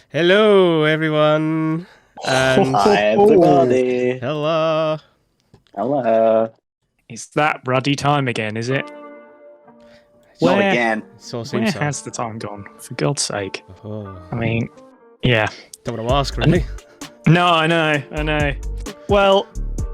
Hello, everyone, and Hi, everybody. hello. Hello. It's that ruddy time again, is it? Not Where- again. So Where seems so. has the time gone? For God's sake. Oh, I mean, yeah. don't want to ask, really. No, I know. Well,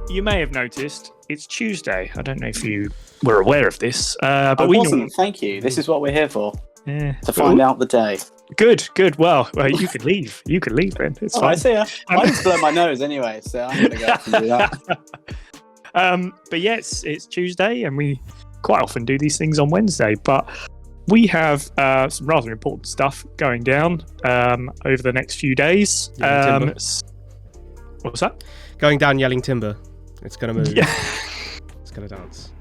you may have noticed it's Tuesday. I don't know if you were aware of this, but I we wasn't, thank you. This is what we're here for, Yeah. to find out the day. Good. Well, you can leave. You can leave, Ben. It's Oh, fine. I see ya. I need to blow my nose anyway, so I'm going to go off and do that. But yes, it's Tuesday, and we quite often do these things on Wednesday. But we have some rather important stuff going down over the next few days. Timber. What's that? Going down yelling timber. It's going to move. Yeah. It's going to dance.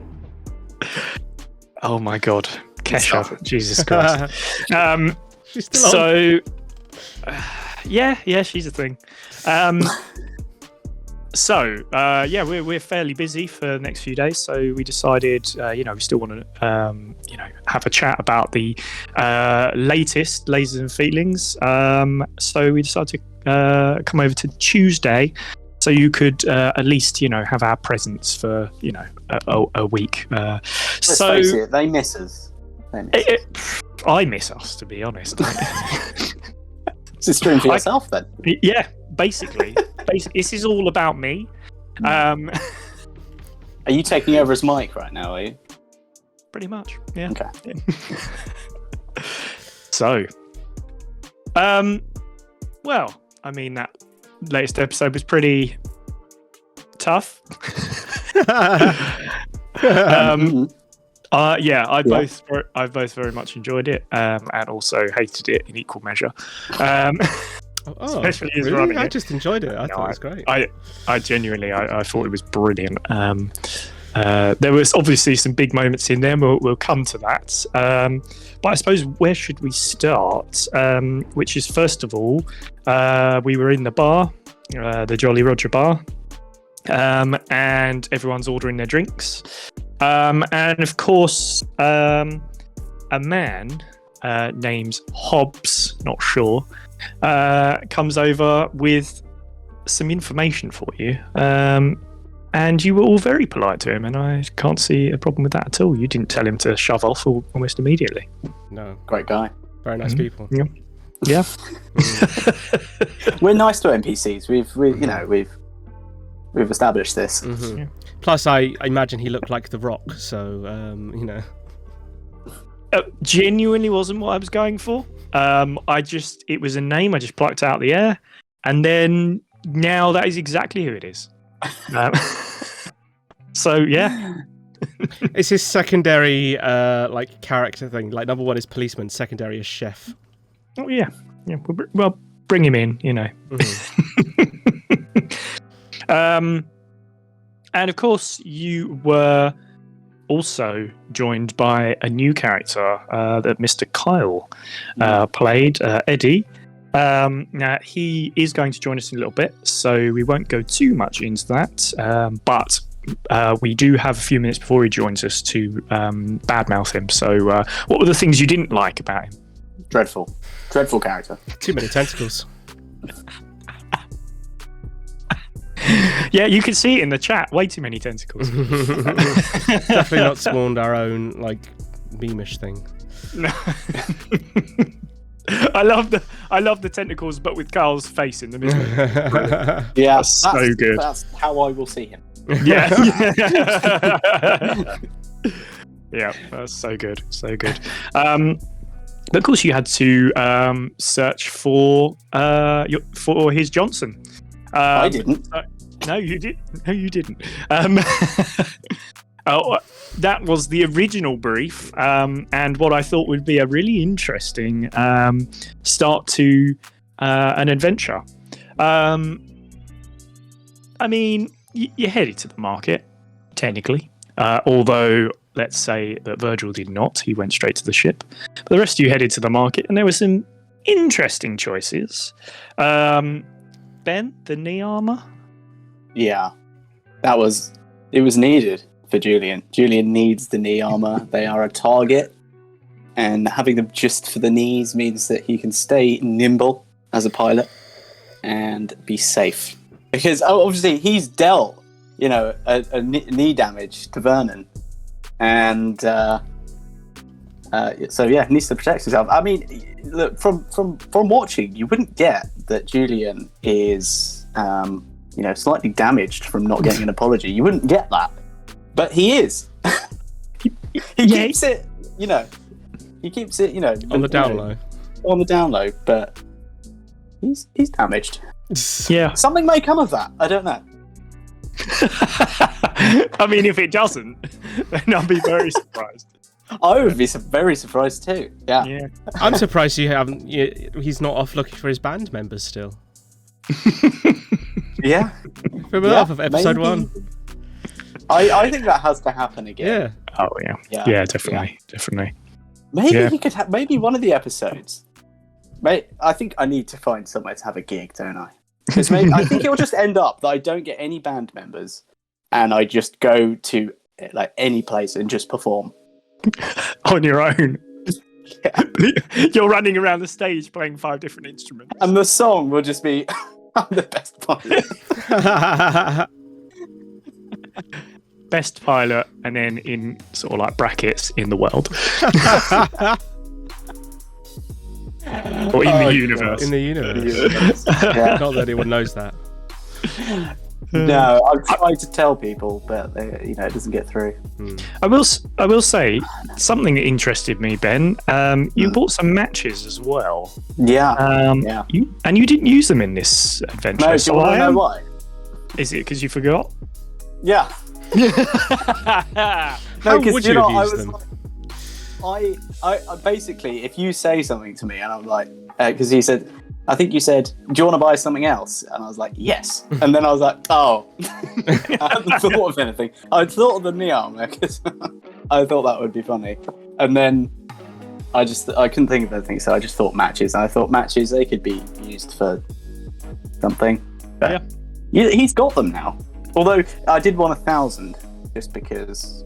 Oh my God, Kesha! Stop. Jesus Christ. She's still on. So, yeah, she's a thing. We're fairly busy for the next few days. So we decided, we still want to, have a chat about the latest Lasers and Feelings. So we decided to come over to Tuesday, so you could at least, have our presence for, a week. Let's face it, they miss us. I miss us, to be honest. Is this true for yourself, then? Yeah, basically. This is all about me. Are you taking over as Mike right now, are you? Pretty much, yeah. Okay. So, well, I mean, that latest episode was pretty tough. I both very much enjoyed it, and also hated it in equal measure. Especially as really? running I it. just enjoyed it. I thought it was great. I genuinely, I thought it was brilliant. There was obviously some big moments in there. We'll come to that. But I suppose where should we start? Which is, first of all, we were in the bar, the Jolly Roger bar, and everyone's ordering their drinks. And of course, a man named Hobbs, not sure, comes over with some information for you. And you were all very polite to him, and I can't see a problem with that at all. You didn't tell him to shove off almost immediately. No. Great guy. Very nice people. Yeah. We're nice to NPCs. We've established this. Mm-hmm. Yeah. Plus, I imagine he looked like The Rock, so, Genuinely wasn't what I was going for. It was a name I just plucked out of the air, and then now that is exactly who it is. So yeah, It's his secondary, character thing. Like, number one is policeman, secondary is chef. oh yeah. Well, bring him in, Mhm. And of course, you were also joined by a new character that Mr. Kyle played, Eddie. Now, he is going to join us in a little bit, so we won't go too much into that. But we do have a few minutes before he joins us to badmouth him. So, what were the things you didn't like about him? Dreadful character. Too many tentacles. Yeah, you can see it in the chat. Way too many tentacles. Definitely not spawned our own, memeish thing. No. I love the tentacles, but with Carl's face in the middle. Yeah, That's so good. That's how I will see him. Yeah. Yeah, that's so good. But of course, you had to search for his Johnson. I didn't. No, you didn't. That was the original brief, and what I thought would be a really interesting start to an adventure. I mean, you're headed to the market, technically, although let's say that Virgil did not. He went straight to the ship. But the rest of you headed to the market, and there were some interesting choices. Ben, the knee armor? Yeah, it was needed for Julian. Julian needs the knee armor. They are a target, and having them just for the knees means that he can stay nimble as a pilot and be safe. Because obviously he's dealt, a knee damage to Vernon. And so yeah, he needs to protect himself. I mean, look, from watching, you wouldn't get that Julian is, slightly damaged from not getting an apology. You wouldn't get that. But he is. he keeps it, he keeps it, on the down low. On the down low, but he's damaged. Yeah. Something may come of that. I don't know. I mean, if it doesn't, then I'll be very surprised. I would be very surprised too. Yeah. I'm surprised he's not off looking for his band members still. Yeah. Remember off of episode 1? I think that has to happen again. Yeah. Oh yeah, definitely. Maybe he could have maybe one of the episodes. Mate, I think I need to find somewhere to have a gig, don't I? Because I think it will just end up that I don't get any band members, and I just go to like any place and just perform on your own. Yeah. You're running around the stage playing 5 different instruments, and the song will just be "I'm the best pilot." Best pilot, and then in sort of like brackets in the world. Or in the universe. In the universe. Yeah. Not that anyone knows that. No, I've tried to tell people, but it doesn't get through. I will say something that interested me, Ben. You bought some matches as well. Yeah. You didn't use them in this adventure. No, do you want to know why? Is it because you forgot? Yeah. How would you have used them? I basically, if you say something to me and I'm like, because he said, I think you said, do you want to buy something else? And I was like, yes. And then I was like, oh. I hadn't thought of anything. I'd thought of the knee armor because I thought that would be funny. And then I couldn't think of anything, so I just thought matches. And I thought matches, they could be used for something. But he's got them now. Although I did want 1,000 just because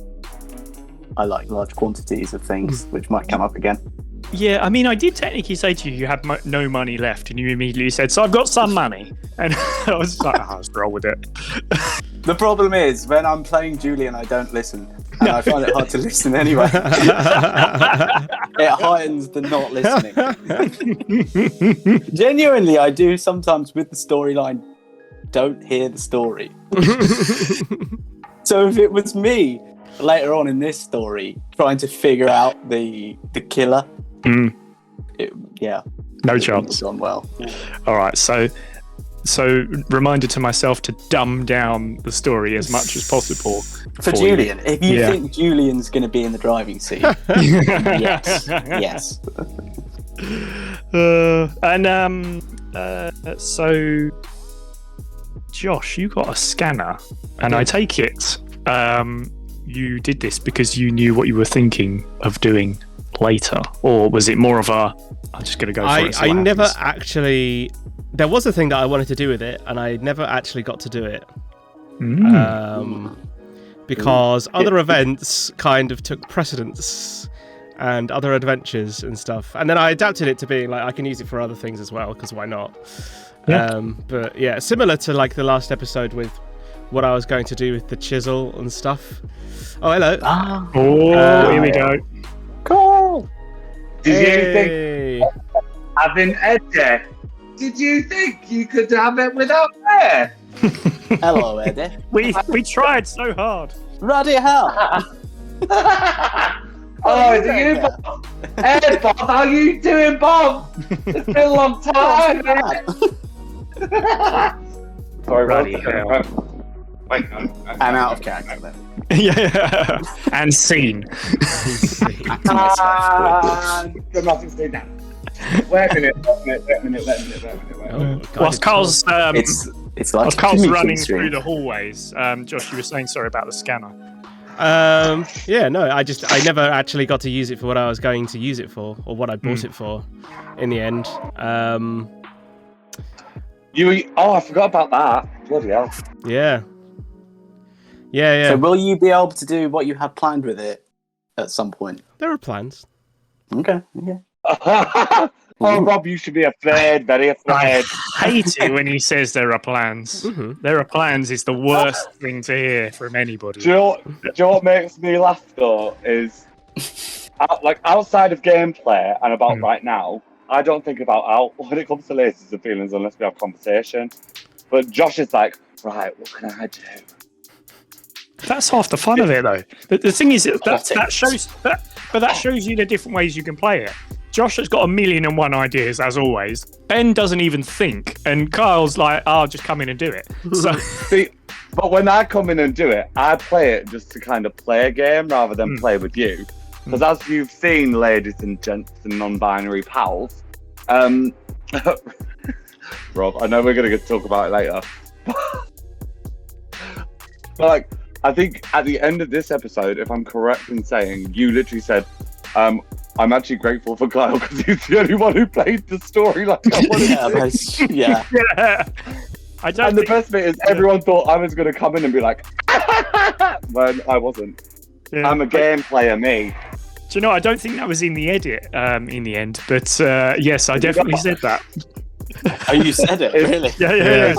I like large quantities of things, which might come up again. Yeah, I mean, I did technically say to you had no money left, and you immediately said, so I've got some money. And I was just like, let's roll with it. The problem is, when I'm playing Julian, I don't listen. And I find it hard to listen anyway. It heightens the not listening. Genuinely, I do sometimes with the storyline don't hear the story. So if it was me later on in this story trying to figure out the killer, no chance. Gone well. All right, so reminder to myself to dumb down the story as much as possible for Julian. You. If you think Julian's going to be in the driving seat, yes. So Josh, you got a scanner, and I take it you did this because you knew what you were thinking of doing later, or was it more of a I'm just going to go for it? I never actually. There was a thing that I wanted to do with it, and I never actually got to do it. Because other events kind of took precedence, and other adventures and stuff. And then I adapted it to being like I can use it for other things as well, because why not? Yeah. But yeah, similar to like the last episode with what I was going to do with the chisel and stuff. Oh, hello. Here we go. Cool. Did you think having Ed there? Did you think you could have it without hair? Hello, Eddie. We tried so hard. Bloody hell. Oh, is it you, Bob? Hey, Bob, how you doing, Bob? It's been a long time. Sorry, Bloody hell. Wait, I'm out of character then. Yeah. And scene. Nothing's doing that. Wait a minute. Whilst Carl's it's like Carl's running through the hallways, Josh, you were saying sorry about the scanner. I never actually got to use it for what I was going to use it for, or what I bought it for in the end. I forgot about that. Bloody hell. Yeah. So will you be able to do what you had planned with it at some point? There are plans. Okay. Oh, Rob, you should be afraid, very I afraid. hate it when he says there are plans. Mhm. There are plans is the worst thing to hear from anybody. Do you know what makes me laugh though is outside of gameplay and about right now, I don't think about when it comes to lasers and feelings unless we have conversation. But Josh is like, right, what can I do? That's half the fun of it, though. The thing is that shows you the different ways you can play it. Josh has got 1,000,001 ideas, as always. Ben doesn't even think, and Kyle's like, "I'll just come in and do it." So, See, but when I come in and do it, I play it just to kind of play a game rather than play with you. Because as you've seen, ladies and gents and non-binary pals, Rob, I know we're going to talk about it later. But like, I think at the end of this episode, if I'm correct in saying, you literally said, I'm actually grateful for Kyle because he's the only one who played the story like I wanted to. Yeah. And the best bit is everyone thought I was going to come in and be like, when I wasn't. Yeah. I'm a game player, me. Do you know, I don't think that was in the edit in the end, but yes, I definitely said that. Oh, you said it, really? Yeah.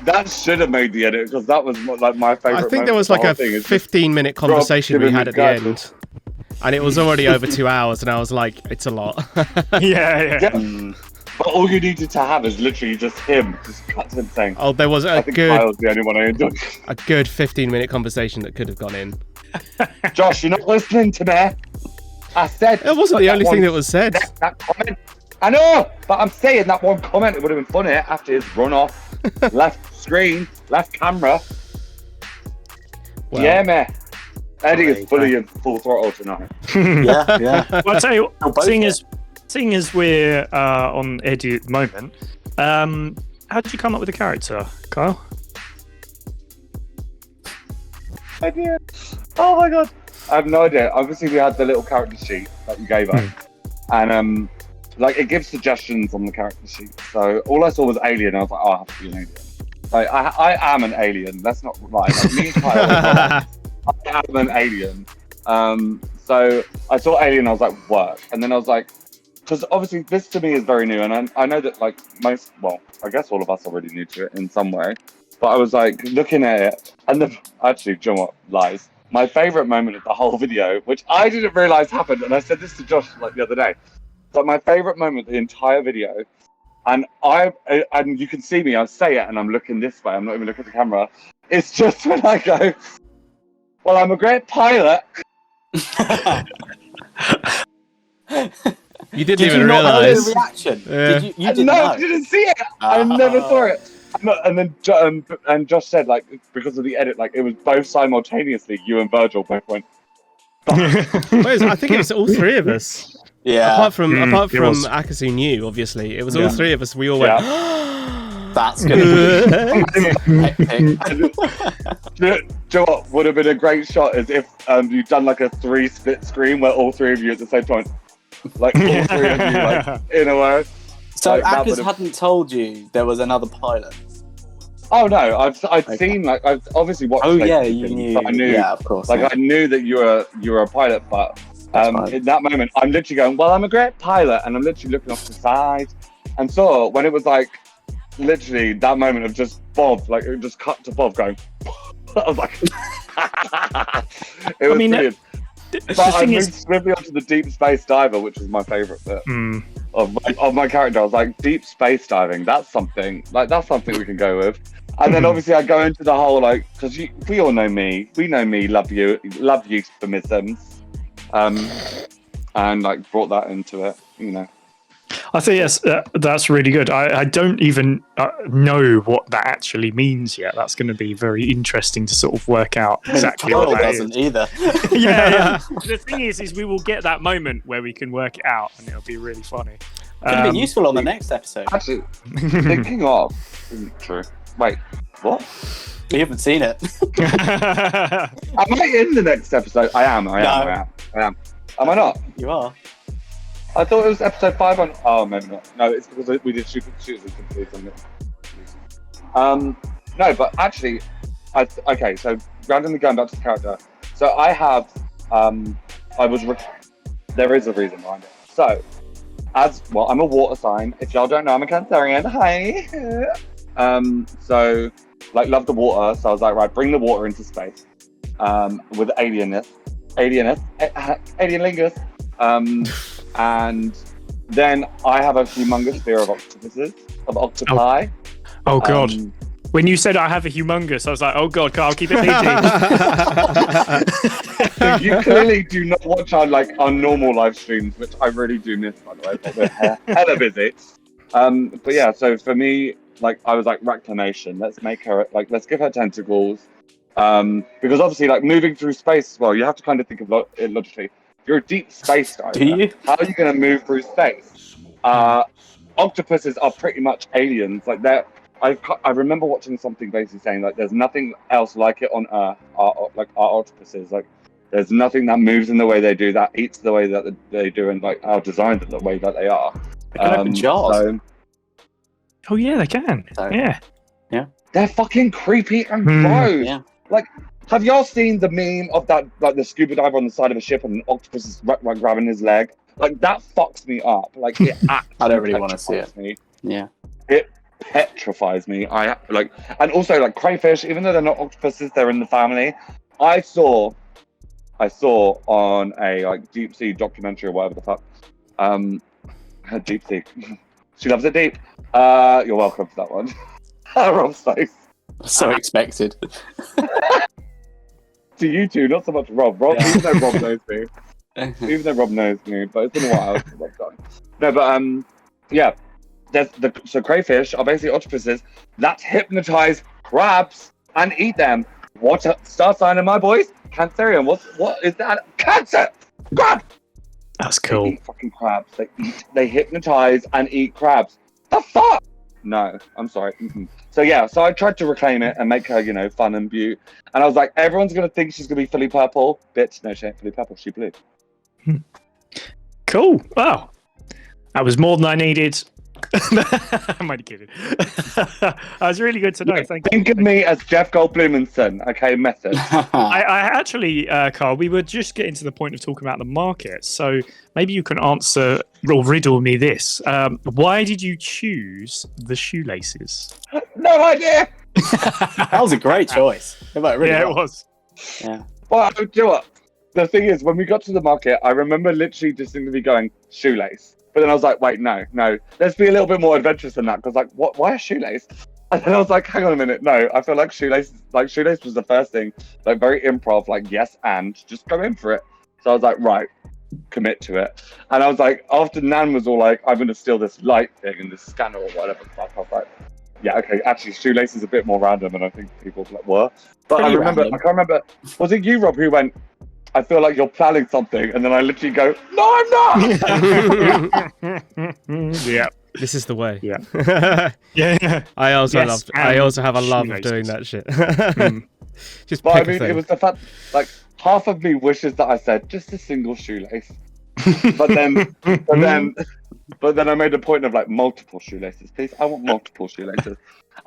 That should have made the edit because that was like my favorite. I think there was like a 15-minute conversation we had at the end. And it was already over 2 hours, and I was like, it's a lot. Yeah. But all you needed to have is literally just him, just cut him saying. Oh, there was I think Kyle's the only one I enjoyed. a good 15-minute conversation that could have gone in. Josh, you're not listening to me. I said It wasn't the only thing that was said. That comment. I know, but I'm saying that one comment. It would have been funny after his run off, left screen, left camera. Well, Yeah, man. Eddie is fully in full throttle tonight. Yeah. Well, I'll tell you, both seeing as we're on Eddie at the moment, how did you come up with the character, Kyle? Idea. Oh my god. I have no idea. Obviously, we had the little character sheet that you gave us, and like it gives suggestions on the character sheet. So all I saw was alien. I was like, oh, I have to be an alien. Like I am an alien. Let's not lie. Like, me and Kyle, I am an alien. So I saw alien. I was like, work. And then I was like, because obviously this to me is very new, and I know that like I guess all of us are already new to it in some way. But I was like looking at it, and actually, do you know what? Lies. My favorite moment of the whole video, which I didn't realize happened, and I said this to Josh like the other day. But my favorite moment of the entire video, and you can see me, I say it, and I'm looking this way. I'm not even looking at the camera. It's just when I go, well, I'm a great pilot. You didn't Did even you not know realise. the reaction? Yeah. Did you didn't know? I didn't see it. I never saw it. And then Josh said, like, because of the edit, like, it was both simultaneously. You and Virgil both went. Wait, I think it was all three of us. Yeah. Apart from was. Akazu knew, obviously, it was all three of us. We all went. That's gonna be epic. Do you know what would have been a great shot is if you'd done like a 3 split screen where all three of you at the same time, like all three of you, like in a way. So Like, that Akers would've- hadn't told you there was another pilot. Oh no, I'd seen like I've obviously watched. Oh like, yeah, things, you knew. so I knew. Yeah, of course. Like yeah. I knew that you were a pilot, but fine. in that moment, I'm literally going, well, I'm a great pilot, and I'm literally looking off the side. And so when it was like, literally that moment of just Bob, like it just cut to Bob going, I was like, it was brilliant. But I moved swiftly onto the deep space diver, which is my favourite bit of my character. I was like, deep space diving, that's something we can go with. And then obviously I go into the whole like, because we all know me, love euphemisms, and like brought that into it, you know. I think yes, that's really good. I don't even know what that actually means yet. That's going to be very interesting to sort of work out exactly Kyle what that doesn't is. either. Yeah. The thing is we will get that moment where we can work it out, and it'll be really funny. Could have been useful on the next episode. Actually, thinking of isn't true. Wait, what? We haven't seen it. Am I in the next episode? I am. Am I not? You are. I thought it was episode 5 on. Oh, maybe not. No, it's because we did shooters and confused on it. No, but actually, okay. So randomly going back to the character. So I have. There is a reason behind it. So I'm a water sign. If y'all don't know, I'm a Cancerian. Hi. So like love the water. So I was like, right, bring the water into space. With alienness, alienlingus. And then I have a humongous fear of octopi. Oh God. When you said I have a humongous, I was like, oh God, Carl, keep it PG. You clearly do not watch our normal live streams, which I really do miss, by the way, but we're hella busy. But yeah, so for me, like I was like, reclamation. Let's make her let's give her tentacles. Because obviously, like moving through space as well, you have to kind of think of it logically. If you're a deep space diver, Do you? how are you going to move through space? Octopuses are pretty much aliens. Like I remember watching something basically saying like there's nothing else like it on Earth. Our octopuses, like there's nothing that moves in the way they do, that eats the way that they do, and like are designed the way that they are. They can open jars. Oh yeah, they can. So, yeah. They're fucking creepy and gross. Yeah. Like, have y'all seen the meme of that, like the scuba diver on the side of a ship and an octopus is grabbing his leg? Like that fucks me up. Like it I don't really want to see it. Me. Yeah. It petrifies me. And also like crayfish, even though they're not octopuses, they're in the family. I saw on a like deep sea documentary or whatever the fuck. Deep sea. She loves it deep. You're welcome for that one. Rob's face. So expected. To you two, not so much Rob. Yeah. Even though Rob knows me. But it's been a while since I've done. No, but yeah. So crayfish are basically octopuses that hypnotize crabs and eat them. What a star sign of my boys? Cancerian. What is that? Cancer! Crab! That's cool. They eat fucking crabs. They hypnotize and eat crabs. The fuck? No, I'm sorry. Mm-hmm. So yeah, so I tried to reclaim it and make her, fun and beaut. And I was like, everyone's gonna think she's gonna be fully purple. Bitch, no, she ain't fully purple. She blue. Cool. Wow, that was more than I needed. I'm only kidding. That was really good to know. Yeah, Thank you. think of me as Jeff Goldblumenson, okay? Method. I actually, Carl, we were just getting to the point of talking about the market. So maybe you can answer or riddle me this. Why did you choose the shoelaces? No idea. That was a great choice. It was. Yeah. Well, do you know what? The thing is, when we got to the market, I remember literally distinctly going, shoelace. But then I was like, wait, no. Let's be a little bit more adventurous than that. Because, like, what? Why a shoelace? And then I was like, hang on a minute. No, I feel like shoelace was the first thing. Like, very improv, like, yes, and just go in for it. So I was like, right, commit to it. And I was like, after Nan was all like, I'm going to steal this light thing and this scanner or whatever. I was like, yeah, okay, actually, shoelace is a bit more random than I think people were. But Pretty I can't remember, was it you, Rob, who went, I feel like you're planning something, and then I literally go, no, I'm not! Yeah. This is the way. Yeah. Yeah. I also have a love of shoelaces. doing that shit. Just But I pick a mean, thing. it was the fact, like, half of me wishes that I said, just a single shoelace. But then I made a point of, like, multiple shoelaces. Please, I want multiple shoelaces.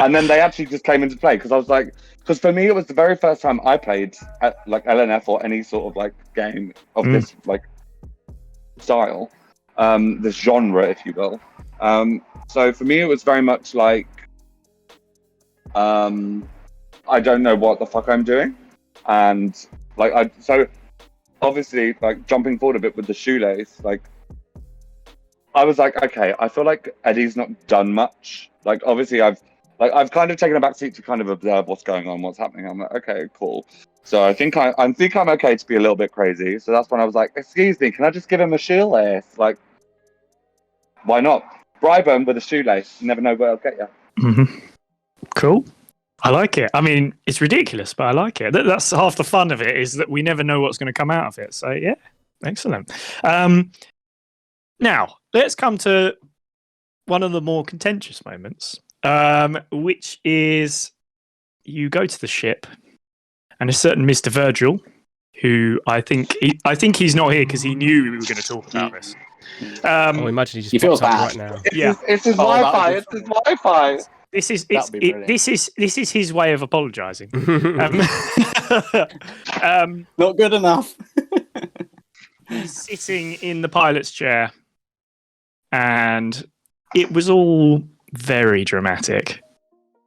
And then they actually just came into play, because I was like, because for me, it was the very first time I played at, like, LNF or any sort of, like, game of this, like, style, this genre, if you will. So for me, it was very much like, I don't know what the fuck I'm doing. And, like, so obviously, like, jumping forward a bit with the shoelace, like, I was like, okay, I feel like Eddie's not done much. Like, obviously, I've kind of taken a backseat to kind of observe what's going on, what's happening. I'm like, okay, cool. So I think I'm okay to be a little bit crazy. So that's when I was like, excuse me, can I just give him a shoelace? Like, why not? Bribe him with a shoelace. You never know where I'll get you. Mm-hmm. Cool. I like it. I mean, it's ridiculous, but I like it. That's half the fun of it, is that we never know what's going to come out of it. So yeah, excellent. Now let's come to one of the more contentious moments. Which is you go to the ship, and a certain Mr. Virgil, who I think he's not here because he knew we were going to talk about this. Imagine he just feels pops up bad. right now. It's his Wi-Fi. It's his Wi-Fi. This is his way of apologising. Not good enough. He's sitting in the pilot's chair, and it was all very dramatic.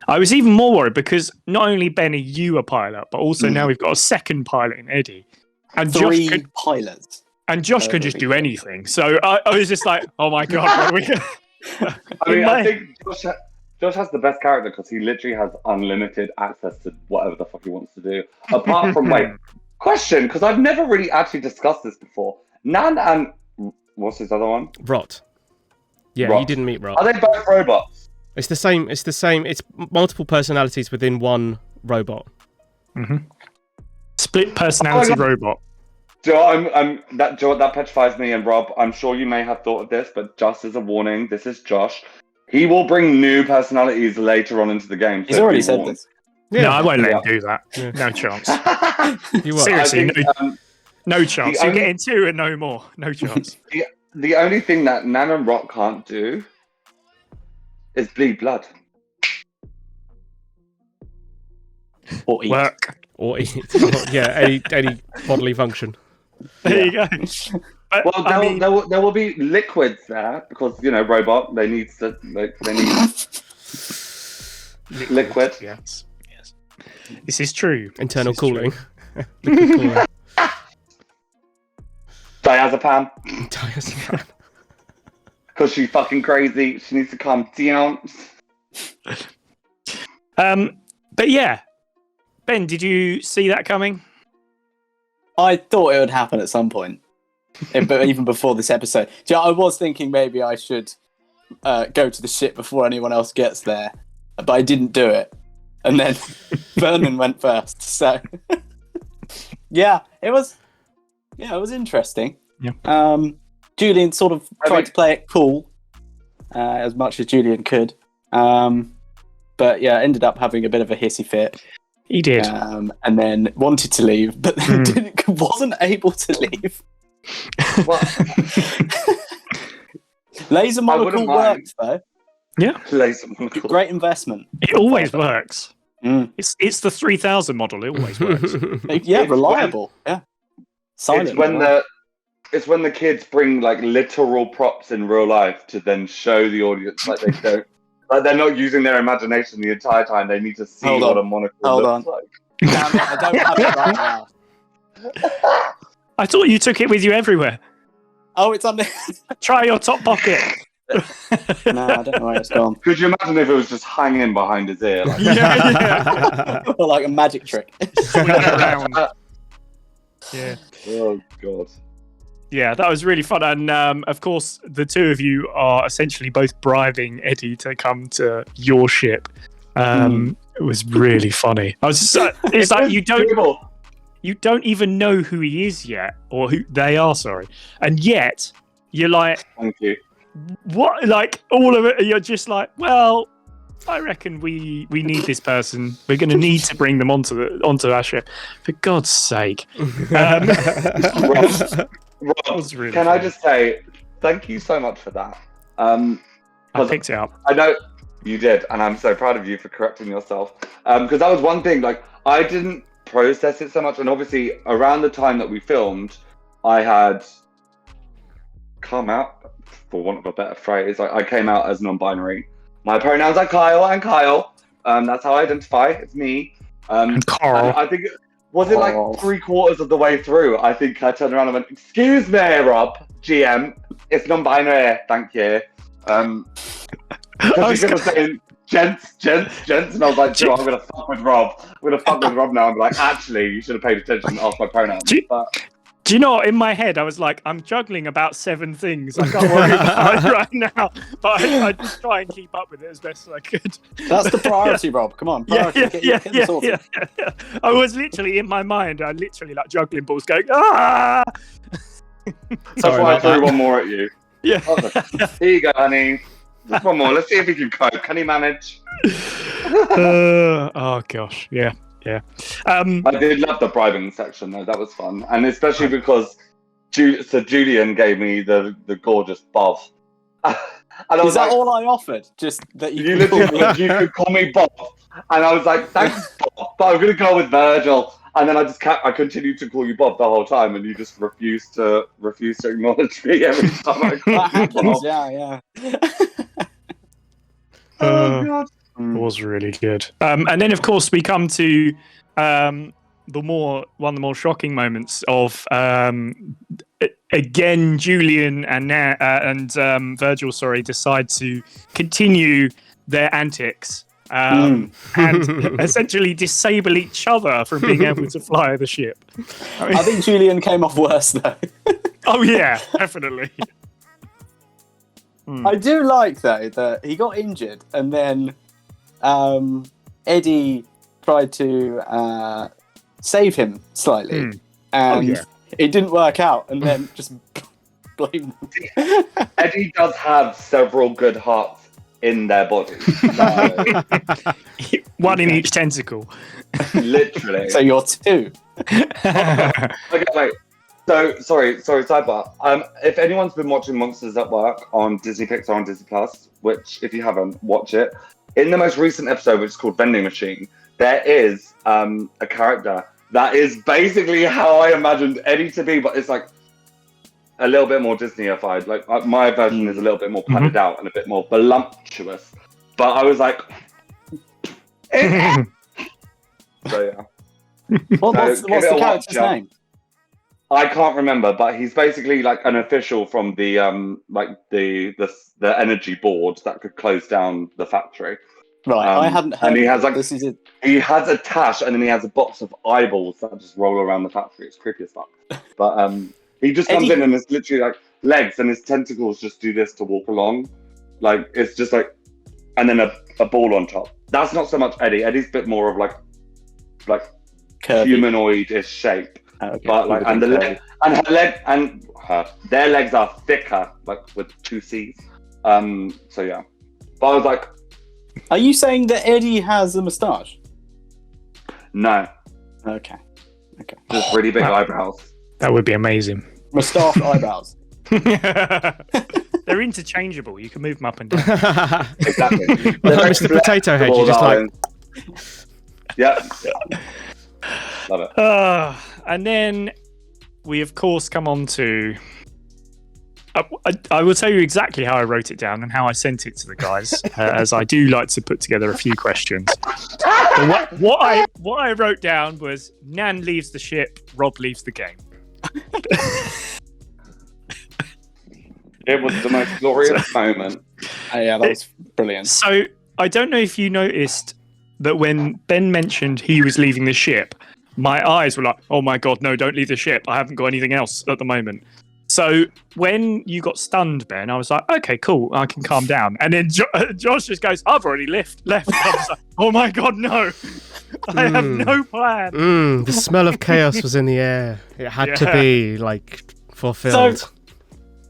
I was even more worried because not only Ben, are you a pilot, but also now we've got a second pilot in Eddie, and Three pilots. And Josh can just do anything. So I was just like, oh my God, what are we gonna... I mean, I think Josh has the best character because he literally has unlimited access to whatever the fuck he wants to do. Apart from, question, because I've never really actually discussed this before. Nan and... What's his other one? Rot. Yeah, Rot. you didn't meet Rot. Are they both robots? It's the same. It's multiple personalities within one robot. Mm-hmm. Split personality robot. That petrifies me, and Rob, I'm sure you may have thought of this, but just as a warning, this is Josh. He will bring new personalities later on into the game. He's already said this. Yeah. No, I won't let him do that. Yeah. No chance. Seriously, no chance. You're getting 2 and no more. No chance. The only thing that Nan and Rock can't do is bleed blood. Or eat. Work. Or eat. Any bodily function. There you go. But, well, there will be liquids there because robot. They need liquid. Yes. This is true. Internal cooling. Diazepam. Because she's fucking crazy. She needs to calm down. But yeah, Ben, did you see that coming? I thought it would happen at some point, but even before this episode. I was thinking maybe I should go to the ship before anyone else gets there, but I didn't do it. And then Vernon went first. So yeah, it was interesting. Yeah. Julian sort of tried to play it cool as much as Julian could, but yeah, ended up having a bit of a hissy fit. He did. And then wanted to leave, but then wasn't able to leave. Laser monocle works, though. Yeah. Laser monocle. Great investment. It always works. It's the 3000 model. It always works. Reliable. Silent. It's when the kids bring literal props in real life to then show the audience they don't. They're not using their imagination the entire time. They need to see what a monocle looks like. Damn it, I don't have it right now. I thought you took it with you everywhere. Oh, it's on there. Try your top pocket. No, I don't know where it's gone. Could you imagine if it was just hanging behind his ear? Or like a magic trick. Swing it around. Yeah. Oh, God. Yeah, that was really fun. And of course, the two of you are essentially both bribing Eddie to come to your ship. It was really funny. I was just, it's like you don't even know who he is yet, or who they are, sorry. And yet, you're like, thank you. What? Like, all of it, you're just like, well, I reckon we need this person. We're going to need to bring them onto our ship. For God's sake. Rob, really can funny. I just say thank you so much for that? I picked it up. I know you did, and I'm so proud of you for correcting yourself. Because that was one thing, I didn't process it so much, and obviously around the time that we filmed, I had come out, for want of a better phrase, I came out as non-binary. My pronouns are Kyle and Kyle. That's how I identify. It's me. And Carl. I think was it 3/4 of the way through? I think I turned around and went, "Excuse me, Rob, GM, it's non-binary, thank you." Because you were saying gents, and I was like, "I'm gonna fuck with Rob. I'm gonna fuck with Rob now." I'm like, "Actually, you should have paid attention and asked my pronouns." Do you know what? In my head, I was like, I'm juggling about 7 things. I can't worry about it right now. But I just try and keep up with it as best as I could. That's the priority, Rob. Come on. Priority. Yeah. I was literally, in my mind, juggling balls going, ah! That's why I threw one more at you. Yeah. Here you go, honey. Just one more. Let's see if you can cope. Can you manage? Oh, gosh. Yeah. I did love the bribing section though. That was fun, and especially because Julian gave me the gorgeous Bob. Is that all I offered? Just that you could call me Bob, and I was like, thanks, Bob, but I'm gonna go with Virgil. And then I continued to call you Bob the whole time, and you just refused to acknowledge me every time I called That you happens, Bob. yeah. Oh god. It was really good. And then, of course, we come to one of the more shocking moments of again Julian and Virgil, decide to continue their antics and essentially disable each other from being able to fly the ship. I think Julian came off worse though. Oh yeah, definitely. I do like though that he got injured and then Eddie tried to save him slightly, and it didn't work out, and then just blamed him. Eddie does have several good hearts in their body. One in each tentacle. Literally. So you're two. Okay, wait. So sorry, sidebar. If anyone's been watching Monsters at Work on Disney Pixar on Disney Plus, which if you haven't, watch it. In the most recent episode, which is called Vending Machine, there is a character that is basically how I imagined Eddie to be, but it's like a little bit more Disney-ified. Like my version is a little bit more padded out and a bit more voluptuous. But I was like, so yeah. What's the character's name? I can't remember, but he's basically like an official from the the energy board that could close down the factory. Right, I hadn't heard. And he has this is it. He has a tash, and then he has a box of eyeballs that just roll around the factory. It's creepy as fuck. But he just comes in and it's literally like legs, and his tentacles just do this to walk along. Like it's just like, and then a ball on top. That's not so much Eddie. Eddie's a bit more of like humanoid-ish shape. Okay. But like, and their legs are thicker, like with 2 C's. So yeah. But I was like, are you saying that Eddie has a moustache? no, Okay. just really big eyebrows. That would be amazing. Moustache eyebrows. They're interchangeable. You can move them up and down. Exactly. Like Mr. Potato Head, you just like... Yeah. Love it. And then we, of course, come on to... I will tell you exactly how I wrote it down and how I sent it to the guys, as I do like to put together a few questions. What I wrote down was, Nan leaves the ship, Rob leaves the game. It was the most glorious moment. Yeah, that was brilliant. So, I don't know if you noticed that when Ben mentioned he was leaving the ship, my eyes were like, oh my god, no, don't leave the ship. I haven't got anything else at the moment. So when you got stunned, Ben, I was like, okay, cool, I can calm down. And then Josh just goes, I've already left. I was like, oh my god, no. I have no plan. The smell of chaos was in the air. It had to be, like, fulfilled. So,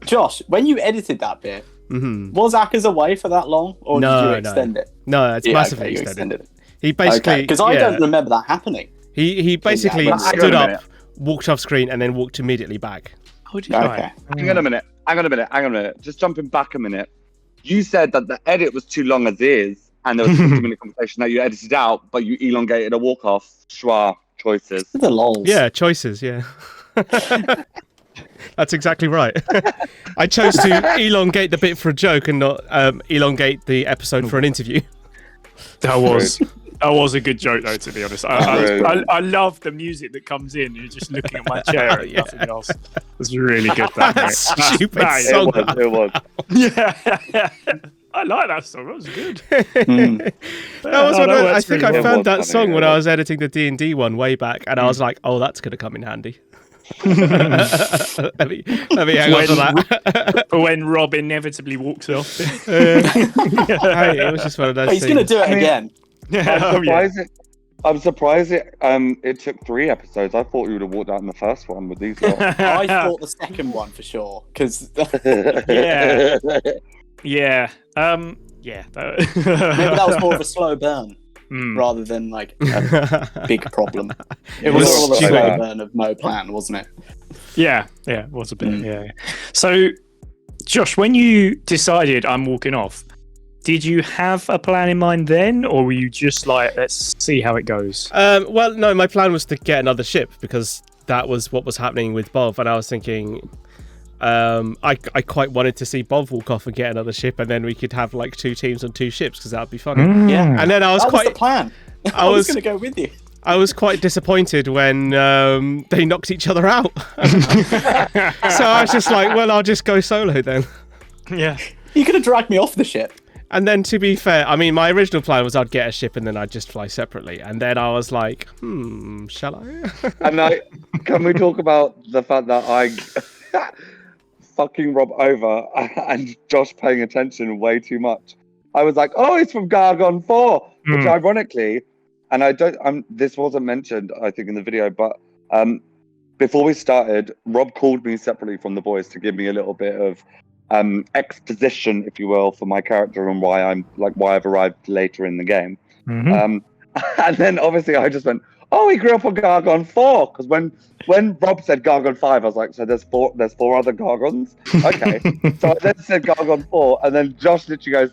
Josh, when you edited that bit, was Akers away for that long? Or did you extend it? No, it's massively you extended. it. He basically... Because I don't remember that happening. He basically stood up, walked off screen, and then walked immediately back. Okay. Hang on a minute. Just jumping back a minute. You said that the edit was too long as is, and there was a 50-minute conversation that you edited out, but you elongated a walk-off. Schwa choices. The lols. Yeah, choices, yeah. That's exactly right. I chose to elongate the bit for a joke and not elongate the episode for an interview. That was a good joke, though, to be honest. I love the music that comes in. You're just looking at my chair and nothing else. It's really good. That stupid song. It was. Yeah. I like that song. That was good. That was one I think I found that funny, song when I was editing the D&D one way back, and I was like, "Oh, that's going to come in handy." let me hang on to that. When Rob inevitably walks off. Hey, it was just one of those He's going to do it again. I'm surprised it took 3 episodes. I thought you would have walked out in the first one with these lot. I thought the second one for sure. Because Yeah. maybe that was more of a slow burn rather than like a big problem. It was all a slow burn of no plan, wasn't it? Yeah, it was a bit. Yeah. So, Josh, when you decided I'm walking off, did you have a plan in mind then, or were you just like, let's see how it goes? Well, no, my plan was to get another ship because that was what was happening with Bob, and I was thinking, I quite wanted to see Bob walk off and get another ship, and then we could have like 2 teams on 2 ships because that would be funny. Yeah. And then I was That quite was the plan. I was going to go with you. I was quite disappointed when they knocked each other out. So I was just like, well, I'll just go solo then. Yeah. You could have dragged me off the ship. And then, to be fair, I mean, my original plan was I'd get a ship and then I'd just fly separately. And then I was like, shall I? And can we talk about the fact that I fucking Rob over and Josh paying attention way too much? I was like, oh, it's from Gargon 4, which ironically, and I don't, this wasn't mentioned, I think, in the video, but before we started, Rob called me separately from the boys to give me a little bit of exposition, if you will, for my character and why I've arrived later in the game. And then obviously I just went, oh, he grew up on Gargon 4, because when Rob said Gargon 5, I was like, so there's four other Gargons? Okay. So I then said Gargon 4, and then Josh literally goes,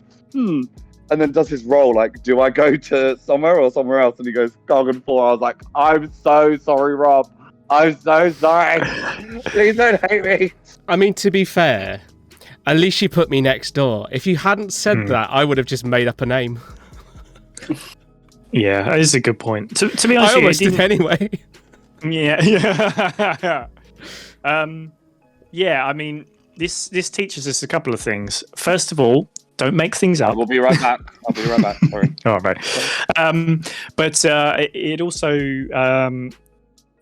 and then does his roll, like, do I go to somewhere or somewhere else? And he goes, Gargon 4. I was like, I'm so sorry, Rob. I'm so sorry. Please don't hate me. I mean, to be fair, at least you put me next door. If you hadn't said that, I would have just made up a name. Yeah, that is a good point. To be honest, I almost did anyway. Yeah. Yeah, I mean, this teaches us a couple of things. First of all, don't make things up. We'll be right back. I'll be right back. Sorry. All right. But it also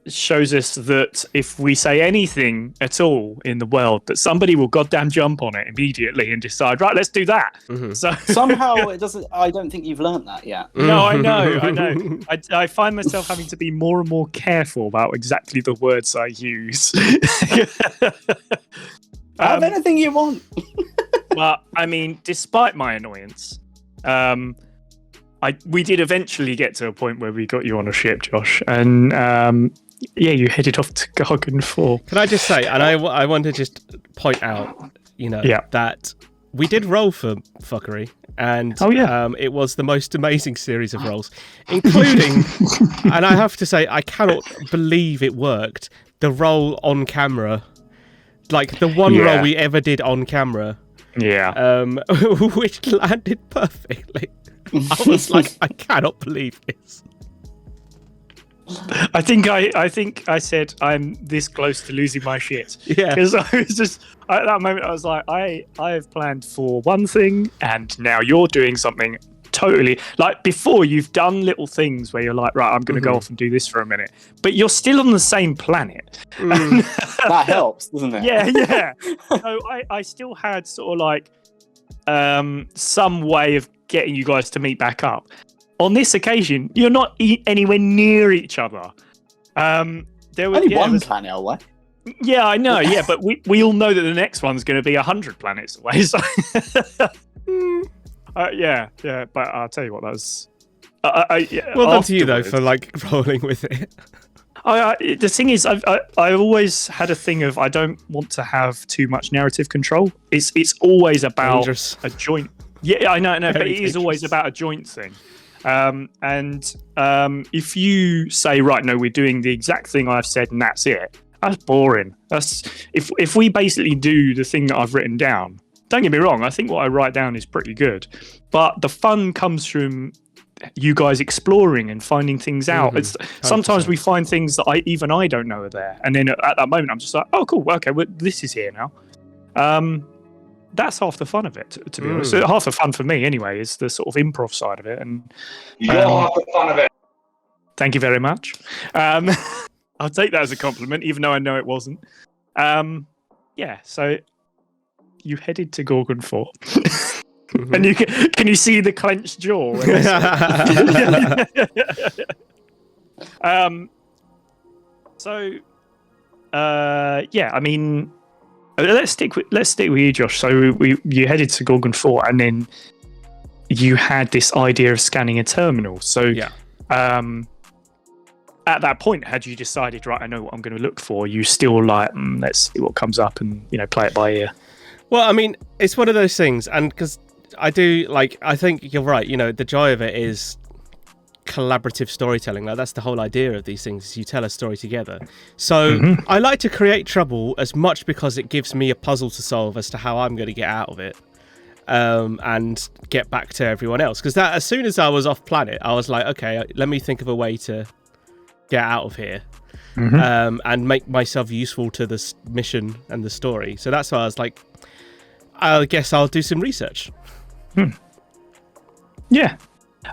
shows us that if we say anything at all in the world, that somebody will goddamn jump on it immediately and decide, right, let's do that. So Somehow it doesn't. I don't think you've learnt that yet. No, I know. I find myself having to be more and more careful about exactly the words I use. Have anything you want. But I mean, despite my annoyance, we did eventually get to a point where we got you on a ship, Josh, and yeah, you headed off to Gargon 4. Can I just say, and I want to just point out, that we did roll for fuckery, and it was the most amazing series of rolls, including, and I have to say, I cannot believe it worked, the roll on camera, like the one roll we ever did on camera. Yeah. Which landed perfectly. I was like, I cannot believe this. I think I said I'm this close to losing my shit. Yeah. Because I was just at that moment I was like, I have planned for one thing and now you're doing something totally like before you've done little things where you're like, right, I'm going to go off and do this for a minute, but you're still on the same planet. That helps, doesn't it? Yeah. So I still had sort of like some way of getting you guys to meet back up. On this occasion, you're not anywhere near each other. There was only one planet away. Yeah, I know. Yeah, but we all know that the next one's going to be 100 planets away. So yeah. But I'll tell you what, that was. Well done to you though for like rolling with it. The thing is, I always had a thing of I don't want to have too much narrative control. It's always about dangerous. A joint. Yeah, I know, but it dangerous. is always about a joint thing. And if you say, right, no, we're doing the exact thing I've said and that's it, that's boring. That's if we basically do the thing that I've written down. Don't get me wrong, I think what I write down is pretty good, but the fun comes from you guys exploring and finding things out. It's sometimes we find things that I don't know are there, and then at that moment I'm just like, oh cool, okay, well, this is here now. That's half the fun of it, to be honest. So half the fun for me anyway is the sort of improv side of it, and You're half the fun of it. thank you very much. I'll take that as a compliment, even though I know it wasn't. Yeah, so you headed to Gorgon 4. And can you see the clenched jaw? Yeah, I mean, let's stick with you, Josh. So you headed to Gorgon 4, and then you had this idea of scanning a terminal. So at that point, had you decided, right, I know what I'm going to look for? You still like, let's see what comes up and play it by ear. Well, I mean, it's one of those things, and because I do like. I think you're right. You know, the joy of it is collaborative storytelling. Like that's the whole idea of these things. Is you tell a story together. So I like to create trouble as much because it gives me a puzzle to solve as to how I'm going to get out of it, and get back to everyone else. Because that, as soon as I was off planet, I was like, okay, let me think of a way to get out of here. And make myself useful to this mission and the story. So that's why I was like, I guess I'll do some research. Yeah.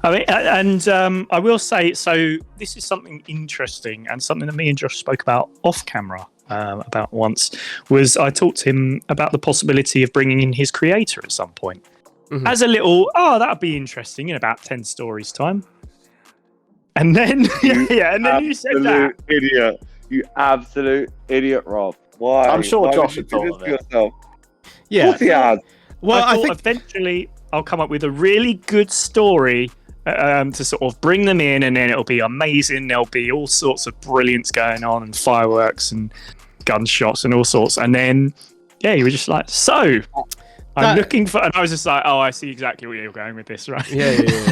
I mean, and I will say, so this is something interesting and something that me and Josh spoke about off camera about once, was I talked to him about the possibility of bringing in his creator at some point. As a little, that'd be interesting in about 10 stories time. And then, and then you said that. Idiot. You absolute idiot, Rob. Why? I'm sure Why Josh would had you do thought this of to it. yourself? Yeah. Of course he has. Well, I I thought think eventually I'll come up with a really good story to sort of bring them in, and then it'll be amazing. There'll be all sorts of brilliance going on, and fireworks and gunshots and all sorts. And then, you were just like, so I'm looking for, and I was just like, I see exactly where you're going with this, right? Yeah.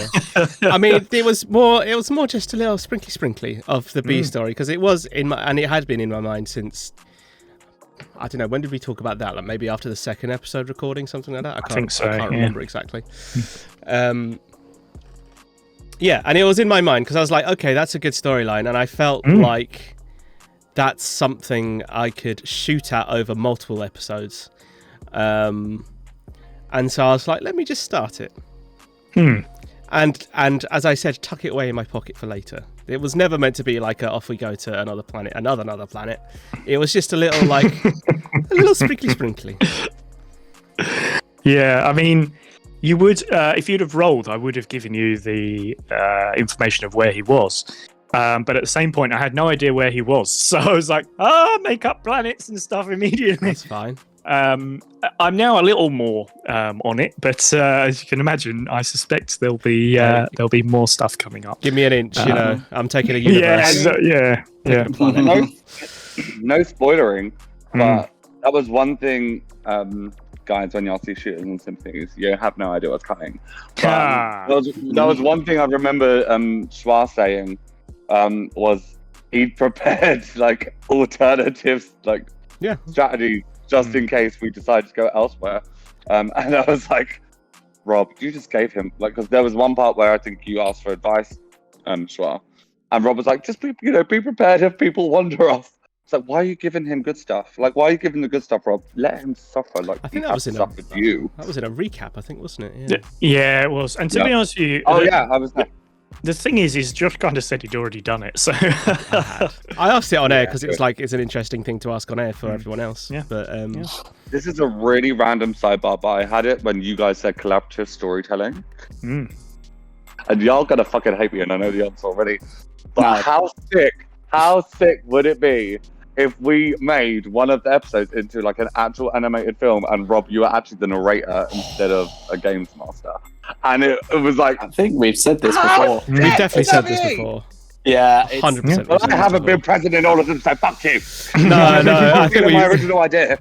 I mean, it was more just a little sprinkly of the B story, because it was in my, and it had been in my mind since, I don't know, when did we talk about that? Like maybe after the second episode recording, something like that. I think so. I can't remember exactly. Yeah, and it was in my mind because I was like, okay, that's a good storyline, and I felt like that's something I could shoot at over multiple episodes. And so I was like, let me just start it. And as I said, tuck it away in my pocket for later. It was never meant to be like off we go to another planet, another planet. It was just a little like a little sprinkly. Yeah, I mean, you would if you'd have rolled, I would have given you the information of where he was. But at the same point, I had no idea where he was, so I was like, make up planets and stuff immediately. That's fine. I'm now a little more on it, but as you can imagine, I suspect there'll be more stuff coming up. Give me an inch, you know. I'm taking a universe. Yeah. No spoilering, but that was one thing, guys, when y'all see shooters and symphonies, you have no idea what's coming. That was one thing I remember Schwa saying, was he'd prepared like alternatives, like strategies, just in case we decide to go elsewhere. And I was like, Rob, you just gave him, like, because there was one part where I think you asked for advice, Schwa, and Rob was like, just be prepared if people wander off. It's like, why are you giving him good stuff? Like, why are you giving the good stuff, Rob? Let him suffer. Like, I think that was in you. That was in a recap, I think, wasn't it? Yeah, it was. And to be honest with you, I was there. The thing is Josh kind of said he'd already done it, so I asked it on air because it was like it's an interesting thing to ask on air for everyone else. Yeah. But this is a really random sidebar, but I had it when you guys said collaborative storytelling, and y'all gonna fucking hate me, and I know the answer already. But how sick would it be if we made one of the episodes into like an actual animated film, and Rob, you were actually the narrator instead of a games master? And it was like, I think we've said this before. we've definitely said this before. Yeah, 100%. Well, I haven't been present in all of them, so fuck you. No, I think my original idea.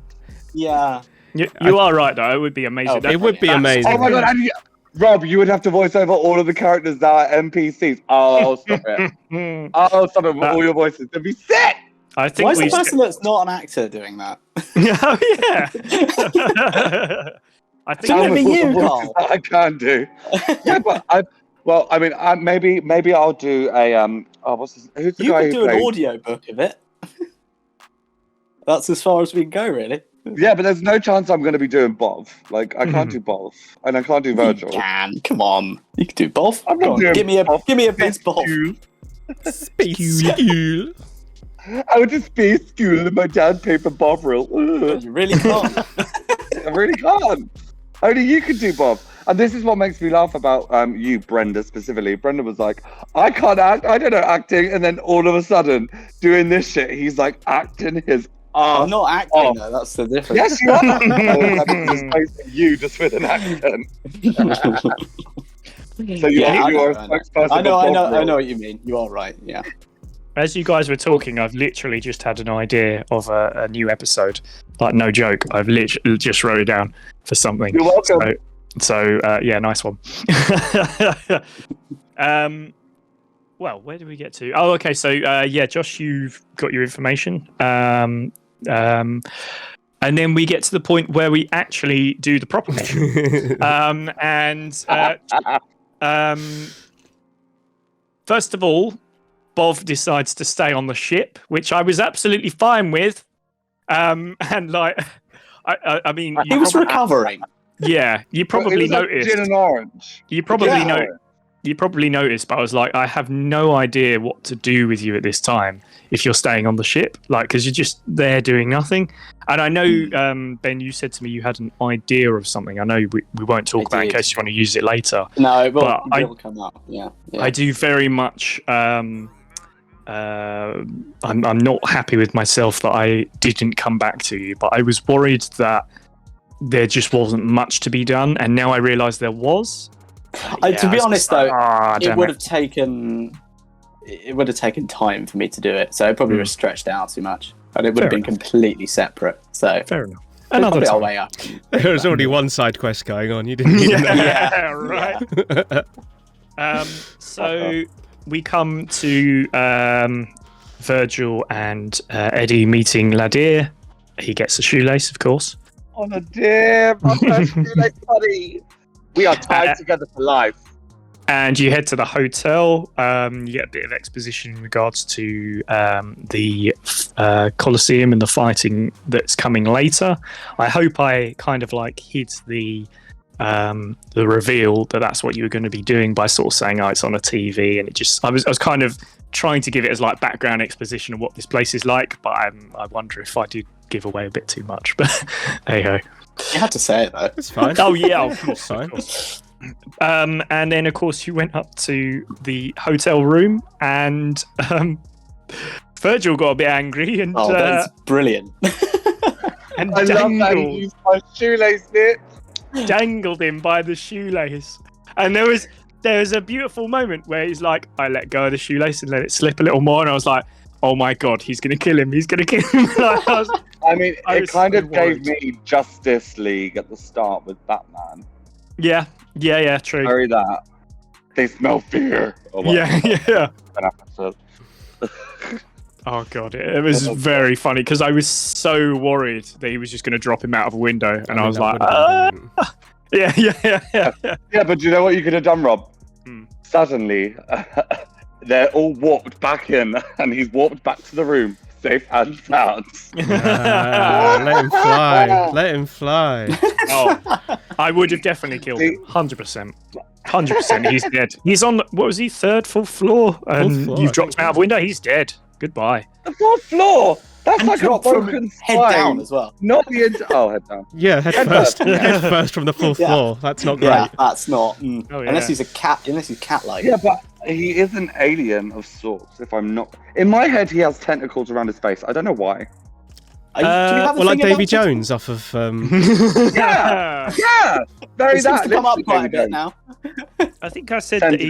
Yeah. You are right, though. It would be amazing. It would be amazing. Oh my god! And Rob, you would have to voice over all of the characters that are NPCs. Oh, stop it! Oh, stop it! With all your voices, it'd be sick. I think Why is the person that's not an actor doing that? Oh yeah. I think Shouldn't it be you, Carl? Carl? I can do. Yeah, but maybe I'll do a what's his, who's the You guy could who do an plays? audio book of it. That's as far as we can go, really. Yeah, but there's no chance I'm going to be doing Bov. Like, I can't do Bov, and I can't do Virgil. You can. Come on. You can do both. I'm not doing Give me a best both. Space School. I would just be school in my dad paper Bob reel. You really can't. I really can't. Only you can do Bob. And this is what makes me laugh about you, Brenda, specifically. Brenda was like, I can't act. I don't know acting. And then all of a sudden, doing this shit, he's like acting his ass. I'm not acting, though. That's the difference. Yes, you are. Just facing you just with an accent. So you are a spokesperson. I know what you mean. You are right. Yeah. As you guys were talking, I've literally just had an idea of a new episode. Like, no joke. I've literally just wrote it down for something. You're welcome. So yeah, nice one. Well, where do we get to? Oh, okay. So yeah, Josh, you've got your information. And then we get to the point where we actually do the proper mission. First of all, Bov decides to stay on the ship, which I was absolutely fine with. And like, I mean, He was recovering. Yeah, you probably noticed. Gin and orange. You probably noticed, but I was like, I have no idea what to do with you at this time if you're staying on the ship, like, because you're just there doing nothing. And I know, Ben, you said to me you had an idea of something. I know we won't talk about it in case you want to use it later. No, it will come up. Yeah. I do very much. I'm not happy with myself that I didn't come back to you, but I was worried that there just wasn't much to be done, and now I realise there was. To be honest, though, it would have taken time for me to do it, so it probably was stretched out too much, and it would have been completely separate. So fair enough. Another time. Way up. There was already one side quest going on. You didn't need another. Yeah, right. So we come to Virgil and Eddie meeting Ladir. He gets a shoelace, of course. Oh, Ladir, my first shoelace buddy. We are tied together for life. And you head to the hotel. You get a bit of exposition in regards to the Coliseum and the fighting that's coming later. I hope I kind of like hid the reveal that that's what you were going to be doing by sort of saying, "Oh, it's on a TV," and it just I was kind of trying to give it as like background exposition of what this place is like. But I wonder if I did give away a bit too much. But hey ho. You had to say it though. It's fine. Oh yeah, of course, fine. And then of course you went up to the hotel room, and Virgil got a bit angry, and that's brilliant. And I love that he used my shoelace bit. Dangled him by the shoelace, and there was a beautiful moment where he's like, I let go of the shoelace and let it slip a little more, and I was like, oh my god, he's gonna kill him. It kind of gave me Justice League at the start with Batman. Yeah, true. Sorry that. They smell fear. Yeah. Oh god, it was very funny because I was so worried that he was just going to drop him out of a window, and I was like, yeah. Yeah, but do you know what you could have done, Rob? Suddenly, they're all warped back in, and he's warped back to the room, safe and sound. Let him fly. Oh, I would have definitely killed him, 100%. 100%. He's dead. He's on, what was he, third, fourth floor? And you've dropped him out of a window. He's dead. Goodbye. The fourth floor? That's like a broken head down as well. Not the head down. Yeah, head first. Head first from the fourth floor. That's not great. Yeah, that's not. Oh, yeah. Unless he's a cat. Unless he's cat-like. Yeah, but he is an alien of sorts. If I'm not, in my head, he has tentacles around his face. I don't know why. Like Davy Jones off of. Yeah. Very seems to come up quite a bit now. I think I said that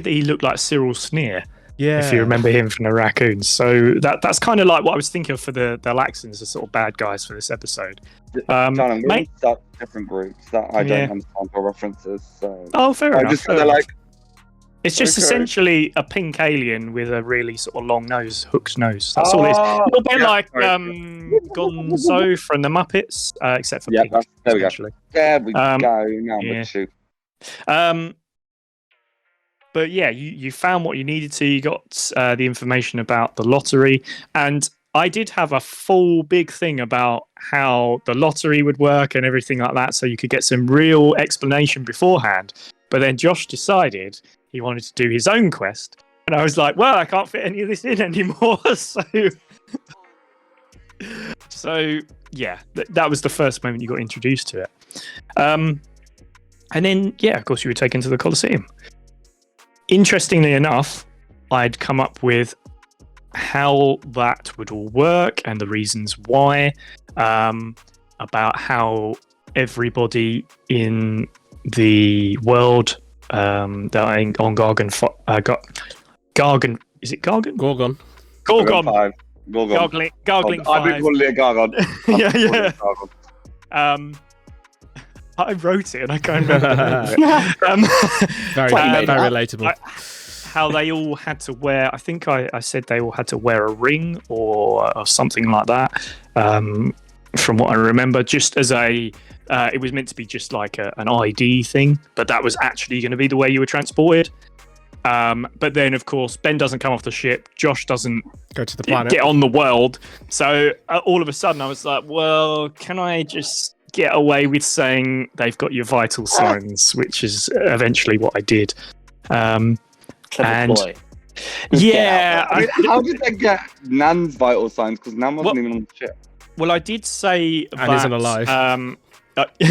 he looked like Cyril Sneer. Yeah. If you remember him from the Raccoons. So that's kind of like what I was thinking of for the Laxons, the sort of bad guys for this episode. John, we're in such different groups that I don't understand your references. So fair enough. They're like, it's just essentially a pink alien with a really sort of long nose, hooked nose. That's all it is. A little bit like Gonzo from the Muppets, except for pink. There we go. There we go. Now yeah. shoot. But yeah, you found what you needed to. You got the information about the lottery, and I did have a full big thing about how the lottery would work and everything like that, so you could get some real explanation beforehand. But then Josh decided he wanted to do his own quest, and I was like, well, I can't fit any of this in anymore. So yeah, that was the first moment you got introduced to it. And then, yeah, of course, you were taken to the Coliseum. Interestingly enough, I'd come up with how that would all work and the reasons why, about how everybody in the world that on Gargan, Gargan, is it Gargan? Gorgon. Gorgon. Gorgon. Gargling 5. I've been calling it a Gargon. Yeah. I wrote it and I can't remember the name of it. Very, Funny, very mate. relatable. How they all had to wear, I think I said they all had to wear a ring or something like that, from what I remember, just as it was meant to be just like an ID thing, but that was actually going to be the way you were transported. But then, of course, Ben doesn't come off the ship. Josh doesn't Go to the planet. get on the world. So all of a sudden I was like, well, can I just get away with saying they've got your vital signs, which is eventually what I did. Clever ploy. Yeah. I mean, how did they get Nan's vital signs? Because Nan wasn't even on the ship. Well, I did say And isn't alive. That is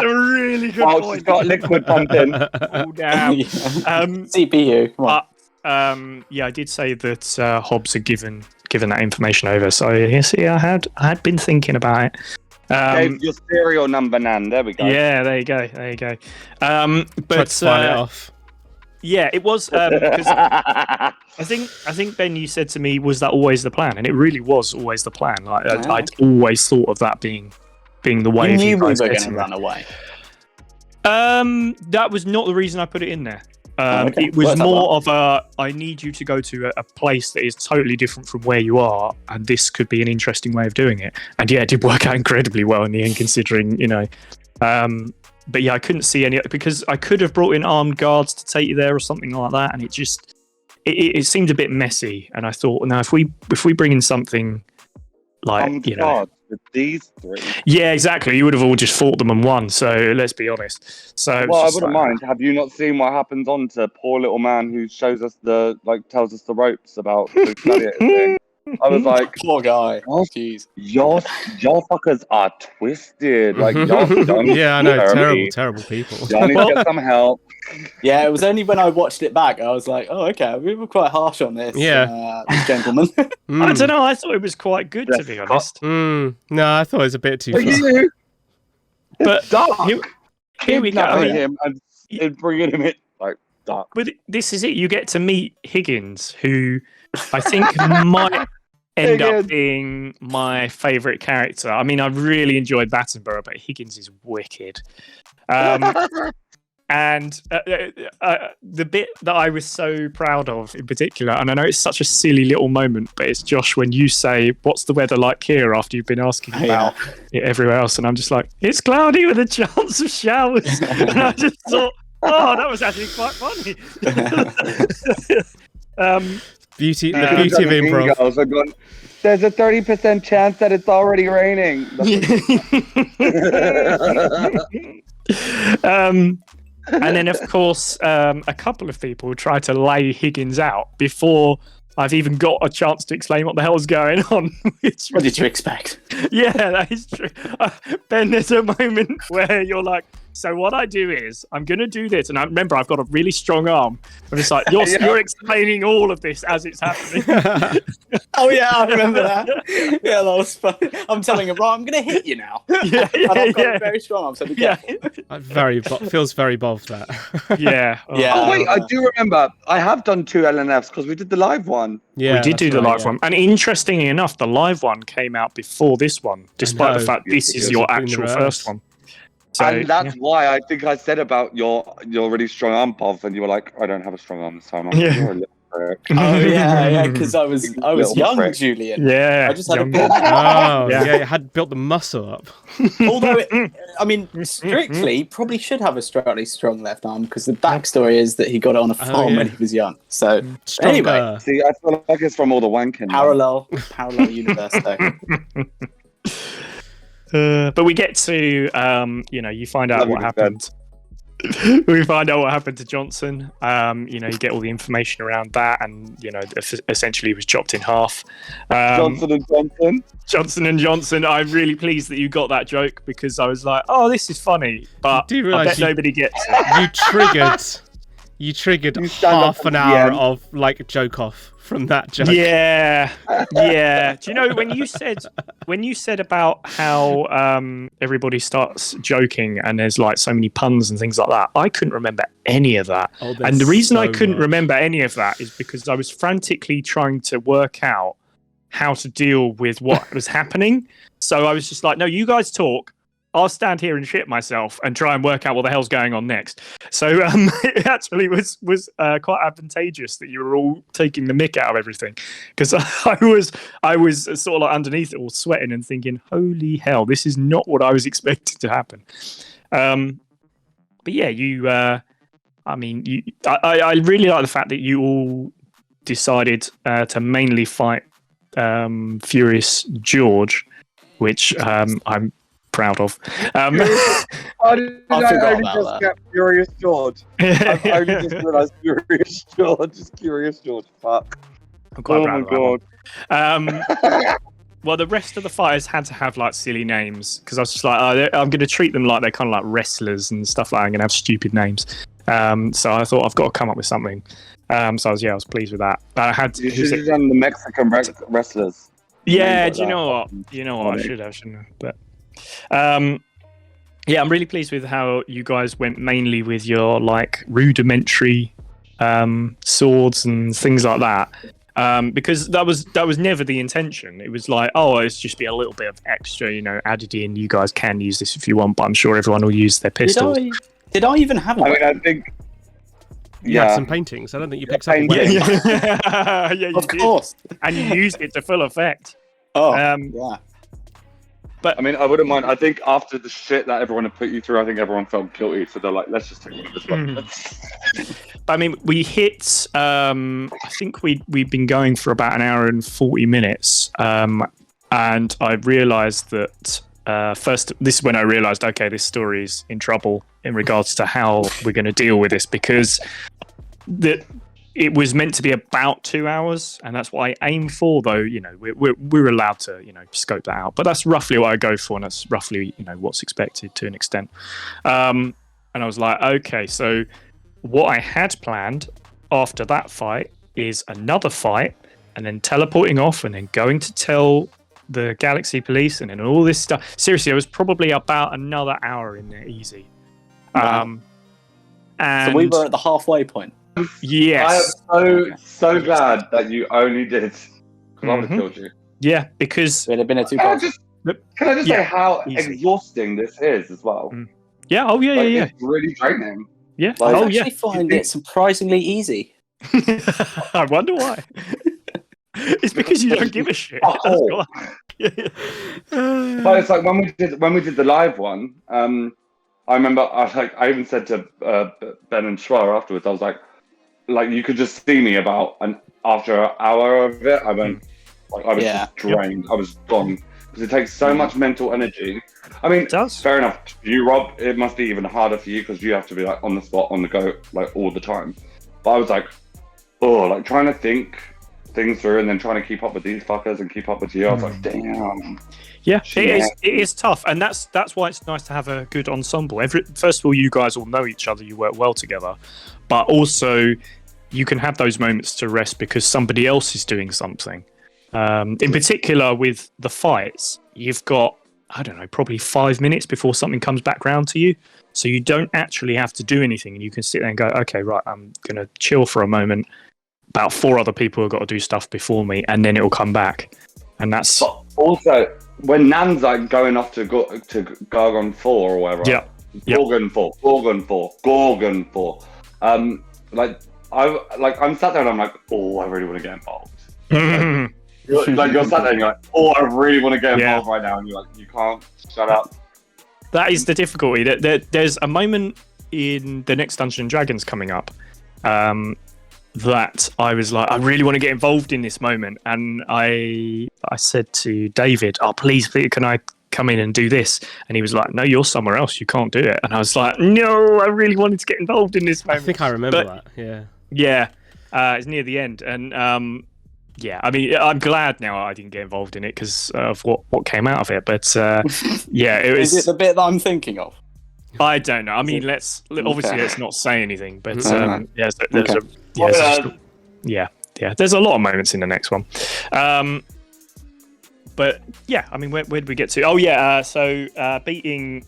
a really good Oh, point. she's got liquid pumping. Oh, damn. CPU. Come on. But yeah, I did say that Hobbs had given that information over. So yes, yeah, I had been thinking about it. Gave your serial number, Nan. There we go. Yeah, there you go. Tried But to find it off. yeah, it was because I think Ben, you said to me, was that always the plan? And it really was always the plan. Like I'd always thought of that being the way. You knew we were guys going to getting run away. That was not the reason I put it in there. Okay. It was Worked out more of I need you to go to a place that is totally different from where you are, and this could be an interesting way of doing it. And yeah, it did work out incredibly well in the end, considering, you know. But yeah, I couldn't see any, because I could have brought in armed guards to take you there or something like that, and it just it seemed a bit messy. And I thought, now if we bring in something like, you know, with these three. yeah, exactly, you would have all just fought them and won. So let's be honest. So Well, I wouldn't mind. Have you not seen what happens on to poor little man who shows us tells us the ropes about the gladiator thing? I was like, Poor guy. Oh, Jeez. y'all fuckers are twisted. Like, y'all don't Yeah, I know. me. Terrible people. Y'all need to get some help. Yeah, it was only when I watched it back I was like, oh, okay, we were quite harsh on this, this gentleman. I don't know. I thought it was quite good, to be honest. No, I thought it was a bit too But far. you, But dark. here we go. I Kidnapping mean, him and bringing him in like dark. but this is it. You get to meet Higgins, who I think might end up Higgins. being my favourite character. I mean, I really enjoyed Battenborough, but Higgins is wicked. And the bit that I was so proud of in particular, and I know it's such a silly little moment, but it's Josh when you say, what's the weather like here, after you've been asking about it everywhere else, and I'm just like, it's cloudy with a chance of showers. And I just thought, oh, that was actually quite funny. The beauty of improv. Girls are going, there's a 30% chance that it's already raining. And then, of course, a couple of people try to lay Higgins out before I've even got a chance to explain what the hell's going on. What did you expect? Yeah, that is true. Ben, there's a moment where you're like, so what I do is I'm going to do this. And I remember I've got a really strong arm. I'm just like, you're explaining all of this as it's happening. Oh, yeah, I remember that. Yeah, that was funny. I'm telling him, right, I'm going to hit you now. Yeah, And I've got a very strong arm, so be careful. Feels very Bob, that. Yeah. Yeah. Oh wait, I do remember. I have done 2 LNFs because we did the live one. Yeah, we did do that's the right, live one. And interestingly enough, the live one came out before this one, despite the know. fact this is It your was in actual reverse. first one. So, And that's why I think I said about your really strong arm, Pov, and you were like, I don't have a strong arm this time. I'm like, Yeah. you're a little prick. Oh, yeah, because I was Little young, prick. Julian. Yeah. I just had a young- bit. Oh, Yeah. yeah, it had built the muscle up. Although, I mean, strictly, probably should have a slightly strong left arm because the backstory is that he got it on a farm yeah. when he was young. So, Stronger. anyway, See, I feel like it's from all the wanking. parallel universe, though. But we get to, you find out Love what you, happened. We find out what happened to Johnson. You get all the information around that, and essentially he was chopped in half. Johnson and Johnson. Johnson and Johnson. I'm really pleased that you got that joke because I was like, oh, this is funny, but Do you I realise bet nobody gets it. You triggered You stand up half an at the hour end. of like joke off from that joke. Yeah. Do you know when you said about how everybody starts joking and there's like so many puns and things like that? I couldn't remember any of that. Oh, there's And the reason I so couldn't much. remember any of that is because I was frantically trying to work out how to deal with what was happening. So I was just like, no, you guys talk. I'll stand here and shit myself and try and work out what the hell's going on next. So it actually was quite advantageous that you were all taking the mick out of everything, because I was sort of like underneath it all sweating and thinking, holy hell, this is not what I was expecting to happen. But yeah, I really like the fact that you all decided to mainly fight Furious George, which I'm proud of. I forgot only about just that. get Furious George. I've only just realised Furious George is Curious George. Fuck. I'm quite Oh proud my of that god. one. Well, the rest of the fighters had to have like silly names, because I was just like, I'm going to treat them like they're kind of like wrestlers and stuff like that. I'm going to have stupid names. So I thought I've got to come up with something. So I was pleased with that. I had You should have done the Mexican wrestlers. Yeah, Names do you like know that. what? You know what? I should have, shouldn't I? But yeah, I'm really pleased with how you guys went mainly with your like rudimentary swords and things like that. Because that was never the intention. It was like, oh, it's just be a little bit of extra, added in. You guys can use this if you want, but I'm sure everyone will use their pistols. Did I even have a I mean, I think. You had Yeah. some paintings. I don't think you picked up. painting. Yeah, you Of did. course. And you used it to full effect. Oh, Um, yeah. I mean, I wouldn't mind. I think after the shit that everyone had put you through, I think everyone felt guilty. So they're like, let's just take one of this one. I mean, we hit. I think we've been going for about an hour and 40 minutes, and I realised that first. This is when I realised, okay, this story's in trouble in regards to how we're going to deal with this, because it was meant to be about 2 hours, and that's what I aim for. Though we're allowed to scope that out, but that's roughly what I go for, and that's roughly what's expected to an extent. And I was like, okay, so what I had planned after that fight is another fight, and then teleporting off, and then going to tell the Galaxy Police, and then all this stuff. Seriously, I was probably about another hour in there, easy. Wow. And So we were at the halfway point. yes. I am so glad that you only did. Because I would have killed you. Yeah, because It had been a Can I just Yeah, say how easy. exhausting this is as well? yeah, oh yeah, yeah, It's really draining. yeah. Like- I Oh actually yeah. find it surprisingly easy. I wonder why. It's because you don't give a shit. Oh. That's why. But it's like when we did the live one. I remember I even said to Ben and Schwa afterwards. I was like you could just see me about after an hour of it. I went I was just drained. I was gone because it takes so much mental energy. I mean, It does. fair enough. You, Rob, it must be even harder for you because you have to be like on the spot, on the go, like all the time. But I was like, trying to think things through and then trying to keep up with these fuckers and keep up with you. I was like, damn. Yeah, Shit. it is tough, and that's why it's nice to have a good ensemble. First of all, you guys all know each other, you work well together, but also you can have those moments to rest because somebody else is doing something. In particular, with the fights, you've got, I don't know, probably 5 minutes before something comes back round to you, so you don't actually have to do anything, and you can sit there and go, okay, right, I'm gonna chill for a moment. About 4 other people have got to do stuff before me, and then it'll come back, and that's. But also, when Nan's like going off to Gargon 4 or whatever. Yeah. Gorgon 4. I'm sat there and I'm like, I really want to get involved. You're sat there and you're like, I really want to get involved right now, and you're like, you can't, shut up. That is the difficulty. There's a moment in the next Dungeons and Dragons coming up that I was like, I really want to get involved in this moment, and I said to David, please, can I come in and do this? And he was like, no, you're somewhere else, you can't do it. And I was like, no, I really wanted to get involved in this I moment. think I remember that. Yeah. Yeah, it's near the end, and I mean, I'm glad now I didn't get involved in it because of what came out of it. But yeah, it was. Is it the bit that I'm thinking of? I don't know. I mean, let's not say anything. But there's a lot of moments in the next one. But yeah, I mean, where did we get to? Oh yeah, so beating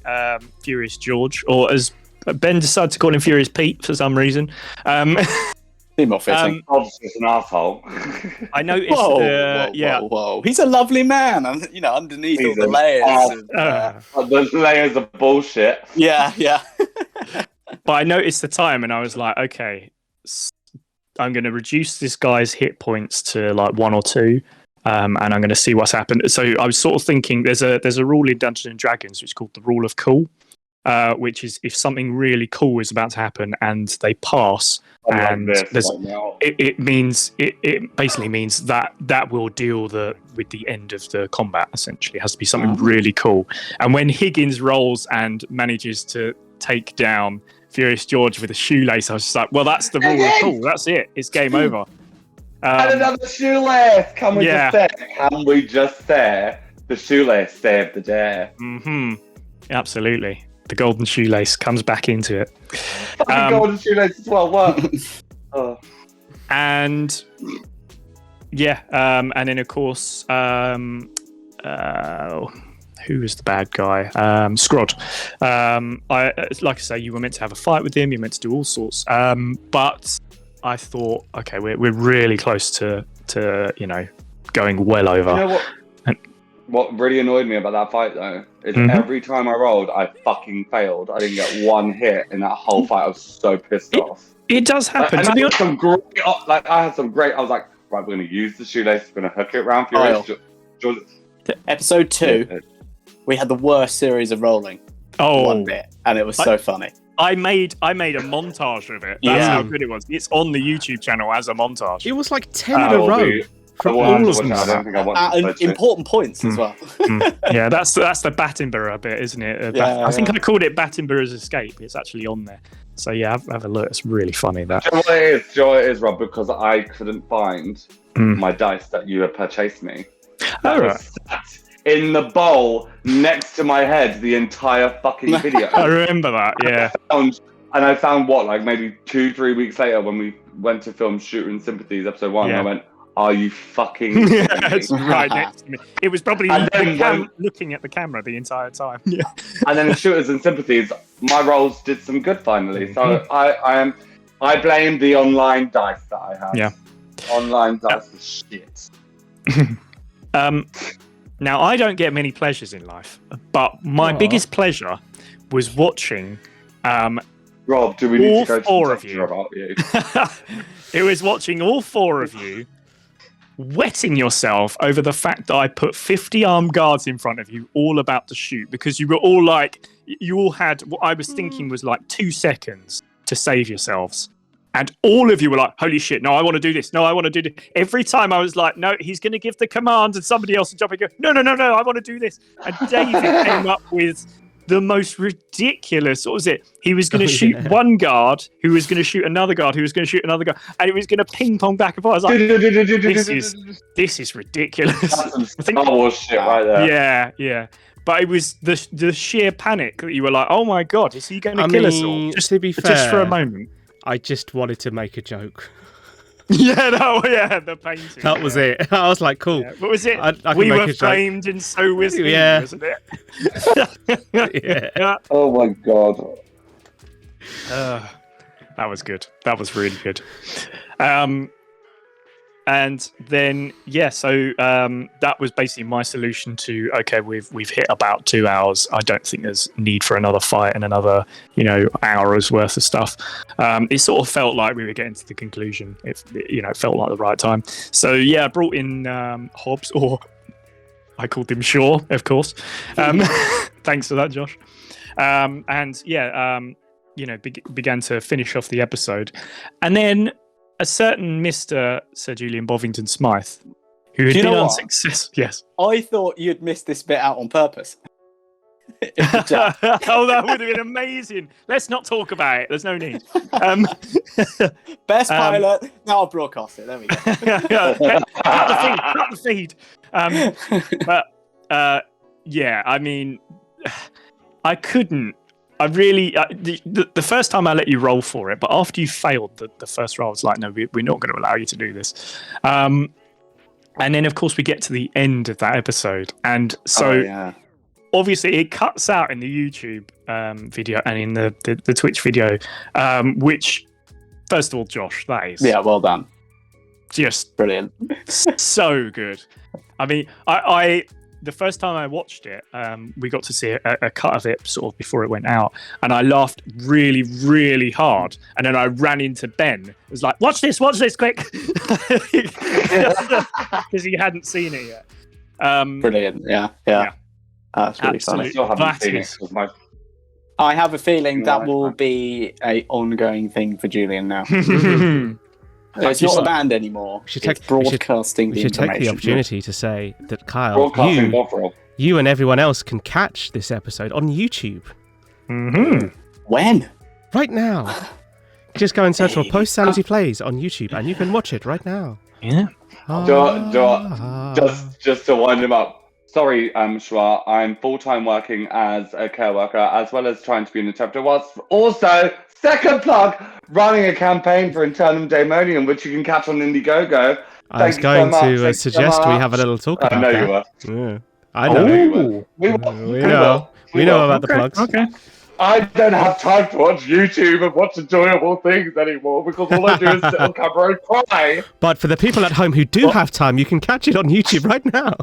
Furious George, or as Ben decided to call him Furious Pete for some reason. Be more fitting. Bob's just an asshole. I noticed. Whoa. He's a lovely man. Underneath He's all the an layers. The layers of bullshit. Yeah. But I noticed the time, and I was like, okay, I'm going to reduce this guy's hit points to like 1 or 2, and I'm going to see what's happened. So I was sort of thinking, there's a rule in Dungeons and Dragons which is called the rule of cool, which is if something really cool is about to happen and they pass, and it basically means that will deal with the end of the combat. Essentially, it has to be something really cool. And when Higgins rolls and manages to take down Furious George with a shoelace, I was just like, well, that's the rule of cool. That's it. It's game over. And another shoelace. Can we just say the shoelace saved the day? Mm-hmm. Absolutely. The golden shoelace comes back into it. Golden shoelace as well. What? And and then of course, who was the bad guy? Scrod. Like I say, you were meant to have a fight with him. You're meant to do all sorts. But I thought, okay, we're really close to going well over. You know what? What really annoyed me about that fight though is every time I rolled, I fucking failed. I didn't get one hit in that whole fight. I was so pissed off. It does happen. I had some great. I was like, right, we're going to use the shoelace. We're going to hook it around Furious George. Episode 2, we had the worst series of rolling. One bit, and it was so funny. I made a montage of it. That's how good it was. It's on the YouTube channel as a montage. It was like 10 in a row. From all of them. Important points as well. Yeah, that's the Battenborough bit, isn't it? I think I called it Battenborough's Escape. It's actually on there. So yeah, have a look. It's really funny. That. Do you know what it is, Rob? Because I couldn't find my dice that you had purchased me. Right. In the bowl next to my head the entire fucking video. I remember that. Yeah. I found what, like maybe 2-3 weeks later when we went to film Shooting Sympathies episode 1. Yeah. I went, are you fucking it's right next to me. It was probably looking at the camera the entire time. Yeah. And then in Shooters and Sympathies, my rolls did some good finally. So I blame the online dice that I have. Yeah. Online dice is shit. Now I don't get many pleasures in life, but my biggest pleasure was watching Rob, do we need to go to four the of you? About you? It was watching all 4 of you wetting yourself over the fact that I put 50 armed guards in front of you, all about to shoot, because you were all like, you all had what I was thinking was like 2 seconds to save yourselves. And all of you were like, holy shit, no, I want to do this. No, I want to do this. Every time I was like, no, he's going to give the command and somebody else will jump and go, no, I want to do this. And David came up with the most ridiculous, what was it? He was going to shoot one guard, who was going to shoot another guard, who was going to shoot another guard, and it was going to ping pong back and forth. I was like, this is ridiculous. That's some Star Wars shit right there. Yeah. But it was the sheer panic that you were like, oh my god, is he going to kill us all? Just to be fair, just for a moment. I just wanted to make a joke. The painting. That was it. I was like, cool. Yeah. What was it? I we were framed and so was he, wasn't it? Yeah. Oh my god. That was good. That was really good. And then so that was basically my solution to we've hit about 2 hours. I don't think there's need for another fight and another hours worth of stuff. It sort of felt like we were getting to the conclusion. It felt like the right time. So I brought in Hobbs, or I called him Shaw, of course. Thanks for that, Josh. Began to finish off the episode, and then a certain Mr. Sir Julian Bovington Smythe, who had been unsuccessful. Yes. I thought you'd missed this bit out on purpose. That would have been amazing. Let's not talk about it. There's no need. Best pilot. Now I'll broadcast it. There we go. Cut the feed. I mean, I couldn't. I really the first time I let you roll for it, but after you failed the first roll, I was like, no, we're not going to allow you to do this. And then of course we get to the end of that episode, and so obviously it cuts out in the YouTube video and in the Twitch video, which first of all, Josh, that is well done. just Brilliant. so good. I mean, I the first time I watched it, we got to see a cut of it sort of before it went out, and I laughed really, really hard. And then I ran into Ben. It was like, watch this, quick, because he hadn't seen it yet. Brilliant. Yeah. That's really I funny. still haven't That seen is- it. 'Cause my I have a feeling that Right, will right. be a ongoing thing for Julian now. Mm-hmm. It's not a band anymore. should It's take- we should- broadcasting We the should take the information. opportunity to say that Kyle, broadcasting Bovril. you and everyone else can catch this episode on YouTube When? right now. Just go and search for Hey. Post Sanity Plays on YouTube, and you can watch it right now. Yeah. Just to wind him up. Sorry, Shwa, I'm full-time working as a care worker, as well as trying to be an interpreter, whilst also, second plug, running a campaign for Internum Daemonium, which you can catch on Indiegogo. I was Thank you so going much, to thank you so suggest we have a much. little talk I about know that. you were. Yeah. I I know. know you were. We will. We know about the plugs. Okay. I don't have time to watch YouTube and watch enjoyable things anymore because all I do is sit on camera and cry. But for the people at home who do have time, you can catch it on YouTube right now.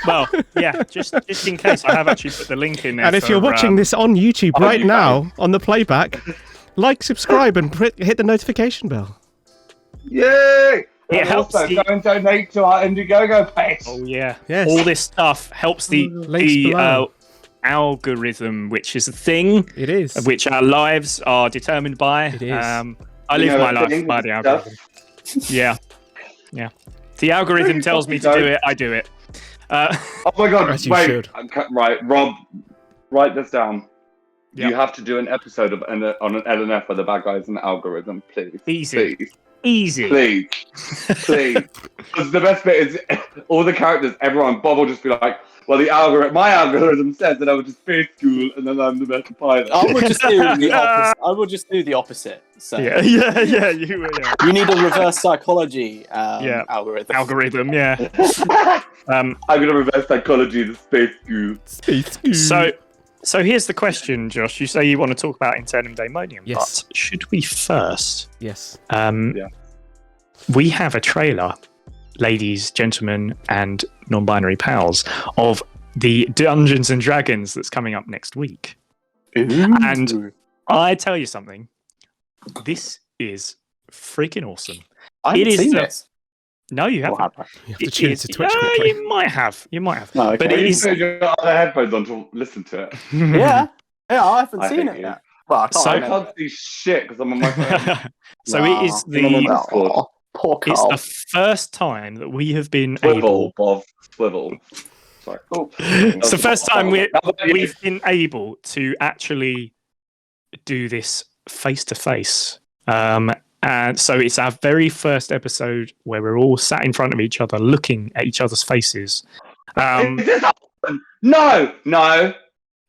Well, yeah, just in case, I have actually put the link in there. And if you're watching this on YouTube Oh, right you now on the playback, like, subscribe, and hit the notification bell. Yay! It And helps also, the- go and donate to our Indiegogo page. Oh yeah, Yes. all this stuff helps the Links below. algorithm, which is a thing, It is. which our lives are determined by. It is. I You live know, my the life thing by with the stuff- algorithm. Yeah. The algorithm tells me to do it. I do it. Oh my god, As you wait. should. Right, Rob, write this down. Yeah. You have to do an episode on an LNF where the bad guy's an algorithm, please. Easy. Please. Easy. Please. Please. Because the best bit is all the characters, everyone, Bob will just be like, well, my algorithm says that I would just face school and then I'm the best pilot. I will just do the opposite. I will just do the opposite. So Yeah. You will. Yeah. you need a reverse psychology algorithm. Algorithm. Yeah. I'm going to reverse psychology the space school. So here's the question, Josh. You say you want to talk about Internum Daemonium, Yes. but should we first? Yes. We have a trailer, ladies, gentlemen, and non-binary pals, of the Dungeons and Dragons that's coming up next week. And I tell you something, this is freaking awesome. I haven't it is seen the- this. No, you Or haven't. have I? You have to tune into Twitch Yeah, quickly. you might have. No, okay. But it You is. put your other headphones on to listen to it. Yeah, I haven't I seen think it you- yet. Well, I can't So- I remember. can't see shit because I'm on my phone. So it is I'm on the. my Discord. Oh, poor It's Carl. the first time that we have been Swivel, able. Bob. Swivel. Sorry. Oh. It's the first time How about you? we've been able to actually do this face to face. And so it's our very first episode where we're all sat in front of each other, looking at each other's faces. Is this happening? No.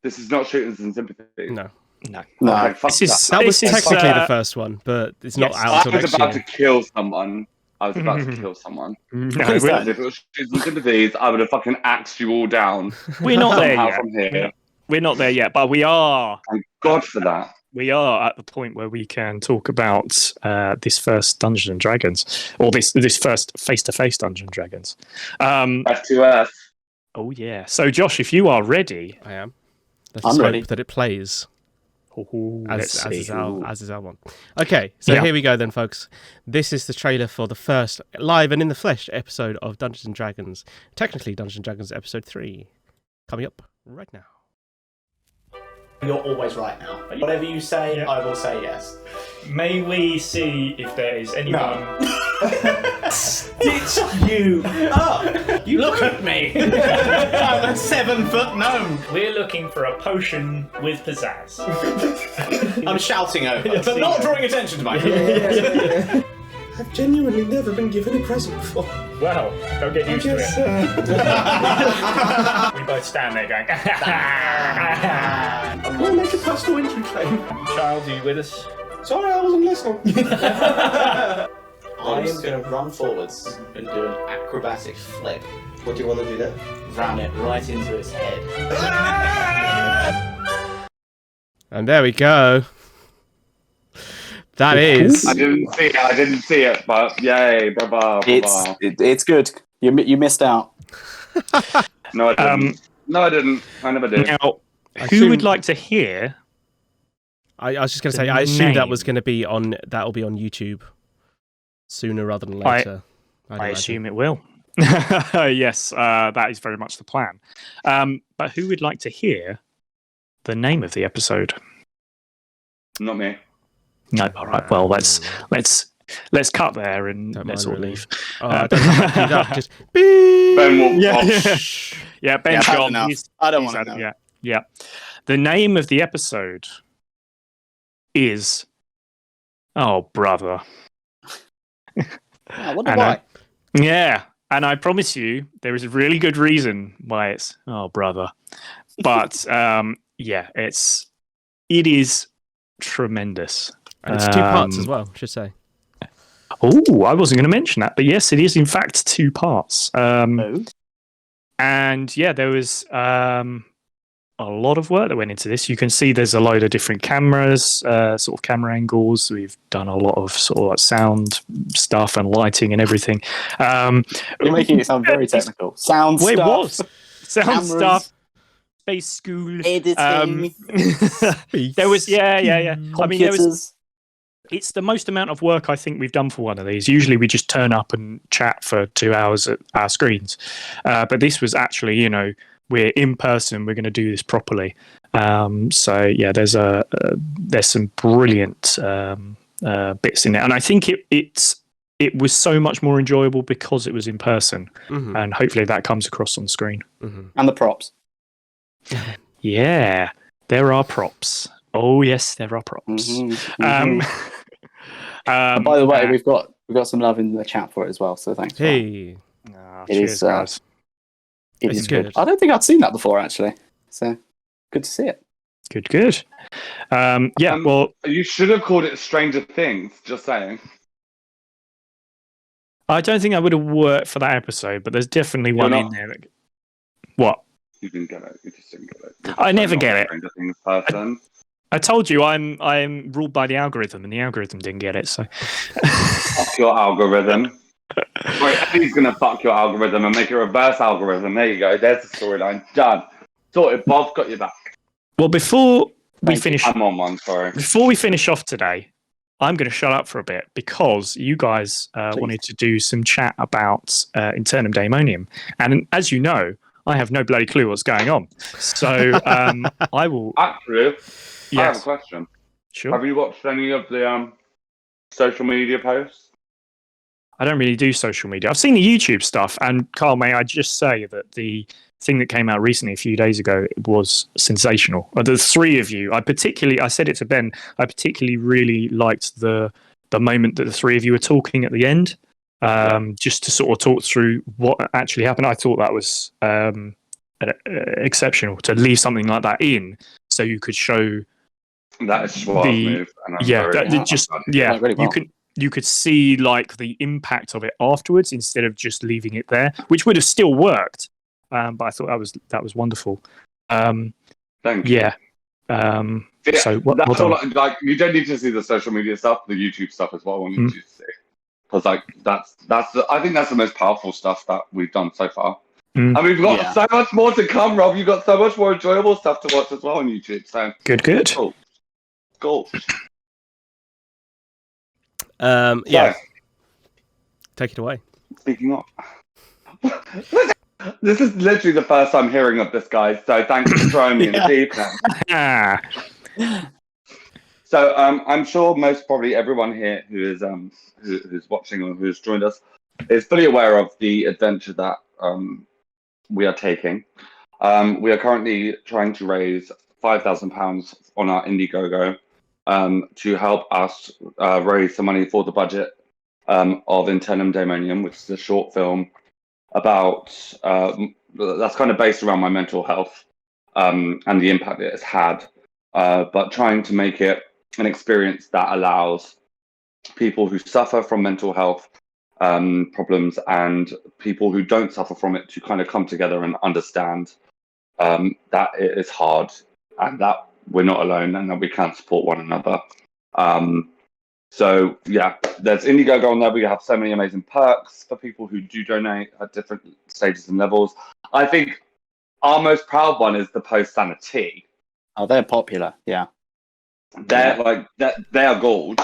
This is not shooters and sympathy. No. No, No. Okay, fuck this is That was this is, technically the first one, but it's not yes. out I until was next about year. to kill someone. I was about to kill someone. No, Who's we're, that? If it was shooters and sympathies, I would have fucking axed you all down. we're not there somehow yet. from here. We're not there yet, but we are. Thank God for that. We are at the point where we can talk about this first Dungeons and Dragons, or this first face-to-face Dungeons and Dragons. F2F. Oh yeah. So Josh, if you are ready, I am. Let's I'm just ready. hope that it plays let's as see. is our one. Okay, so Yeah. here we go then, folks. This is the trailer for the first live and in the flesh episode of Dungeons and Dragons. Technically, Dungeons and Dragons episode 3. Coming up right now. You're always right now. Whatever you say, Yeah. I will say yes. May we see if there is anyone? Stitch you up! You look at me! I'm a 7-foot gnome! We're looking for a potion with pizzazz. I'm shouting over, but not drawing attention to myself. I've genuinely never been given a present before. Well, don't get used to it. We both stand there going, I'll make a personal injury claim. Child, are you with us? Sorry, I wasn't listening. I am going to run forwards and do an acrobatic flip. What do you want to do then? Ram it right into its head. And there we go. That is. I didn't see it, but yay, bravo. It's good. You missed out. No, I didn't. I never did. Now, I who would assume- like to hear? I was just going to The say, I assumed that name. was going to be on. That'll be on YouTube sooner rather than later. I assume it will. Yes, that is very much the plan. But who would like to hear the name of the episode? Not me. No, all right. Well, let's cut there and Don't let's mind, all really. leave. Oh, don't have that queued up. Just beep. Ben will. Yeah, oh, yeah. Ben's Yeah, I've had gone. enough. He's- I don't he's want to had- know. Yeah. The name of the episode is "Oh Brother." I wonder I know. why. Yeah, and I promise you, there is a really good reason why it's "Oh Brother," but yeah, it is tremendous. And it's 2 parts as well, I should say. Oh, I wasn't going to mention that, but yes, it is in fact 2 parts. Oh. And yeah, there was a lot of work that went into this. You can see there's a load of different cameras, sort of camera angles. We've done a lot of sort of like sound stuff and lighting and everything. You're making it sound very technical. Sound Well, it stuff. was sound cameras, stuff, space school, editing, there was yeah. I mean, computers. it's the most amount of work I think we've done for one of these. Usually we just turn up and chat for 2 hours at our screens. But this was actually, we're in person. We're going to do this properly. So yeah, there's some brilliant bits in it. And I think it was so much more enjoyable because it was in person. Mm-hmm. And hopefully that comes across on screen. Mm-hmm. And the props. Yeah, there are props. Oh yes, there are props. Mhm. And by the way, we've got some love in the chat for it as well. So thanks. for that. Hey. It cheers, is, guys. It It's is good. good. I don't think I'd seen that before actually. So good to see it. Good. Yeah, well, You should have called it Stranger Things. Just saying. I don't think I would have worked for that episode, but there's definitely one in not- there. What? You didn't get it. You just didn't get it. You're I just never not get a it. Stranger Things person. I told you I'm ruled by the algorithm, and the algorithm didn't get it. So Fuck your algorithm. Wait, he's gonna fuck your algorithm and make a reverse algorithm. There you go. There's the storyline. Done. Sorted. Bob got your back. well, before we Thank you. finish, I'm on one. Sorry. before we finish off today, I'm going to shut up for a bit because you guys wanted to do some chat about Internum Daemonium, and as you know, I have no bloody clue what's going on. So I will. Actually, I have a Yes, question. sure. Have you watched any of the social media posts? I don't really do social media. I've seen the YouTube stuff, and Carl, may I just say that the thing that came out recently a few days ago was sensational. The 3 of you, I said it to Ben, I particularly really liked the moment that the 3 of you were talking at the end, just to sort of talk through what actually happened. I thought that was exceptional to leave something like that in, so you could show. That is Schwar's move. And I'm Yeah, very that, happy just about it. yeah, Like, really well. you could see like the impact of it afterwards instead of just leaving it there, which would have still worked. But I thought that was wonderful. Thank you. Yeah. Yeah, So what? that's Well all. done. Like, you don't need to see the social media stuff. The YouTube stuff is what I wanted you to see. Because I think that's the most powerful stuff that we've done so far. Mm. And we've got Yeah. so much more to come, Rob. You've got so much more enjoyable stuff to watch as well on YouTube. So Good. cool. Yeah. So, Take it away. speaking of, this is literally the first time hearing of this, guys. So thanks for throwing me in the deep end. Ah, So I'm sure most probably everyone here who's watching or who's joined us is fully aware of the adventure that we are taking. We are currently trying to raise £5,000 on our Indiegogo to help us raise some money for the budget of Internum Daemonium, which is a short film about that's kind of based around my mental health and the impact it has had, but trying to make it an experience that allows people who suffer from mental health problems and people who don't suffer from it to kind of come together and understand that it is hard and that we're not alone and that we can support one another. So yeah, there's Indiegogo on there. We have so many amazing perks for people who do donate at different stages and levels. I think our most proud one is the post Sanity. Oh, they're popular. Yeah. They are gold,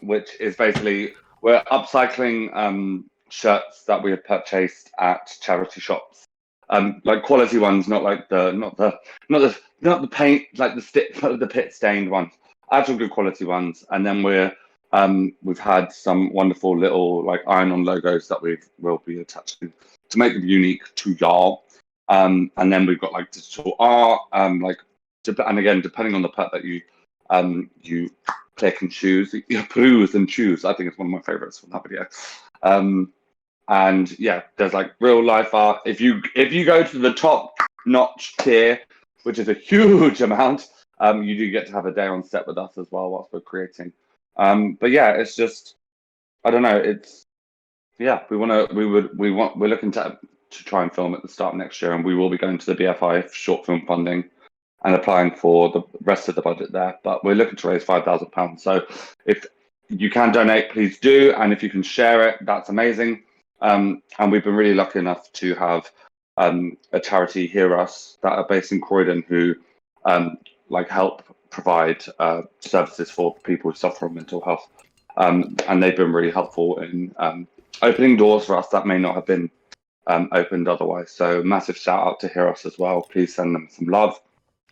which is basically we're upcycling shirts that we have purchased at charity shops, like quality ones, not the paint, like the pit stained ones, actual good quality ones. And then we've had some wonderful little like iron-on logos that will be attaching to make them unique to y'all. And then we've got like digital art, and again, depending on the pet that you click and choose, you peruse and choose. I think it's one of my favorites from that video. And yeah, there's like real life art. If you go to the top notch tier, which is a huge amount, you do get to have a day on set with us as well whilst we're creating. But yeah, it's just, I don't know. We're looking to try and film at the start of next year, and we will be going to the BFI short film funding and applying for the rest of the budget there. But we're looking to raise £5,000. So if you can donate, please do. And if you can share it, that's amazing. And we've been really lucky enough to have a charity Hear Us that are based in Croydon who help provide services for people who suffer from mental health. And they've been really helpful in opening doors for us that may not have been opened otherwise. So massive shout out to Hear Us as well. Please send them some love.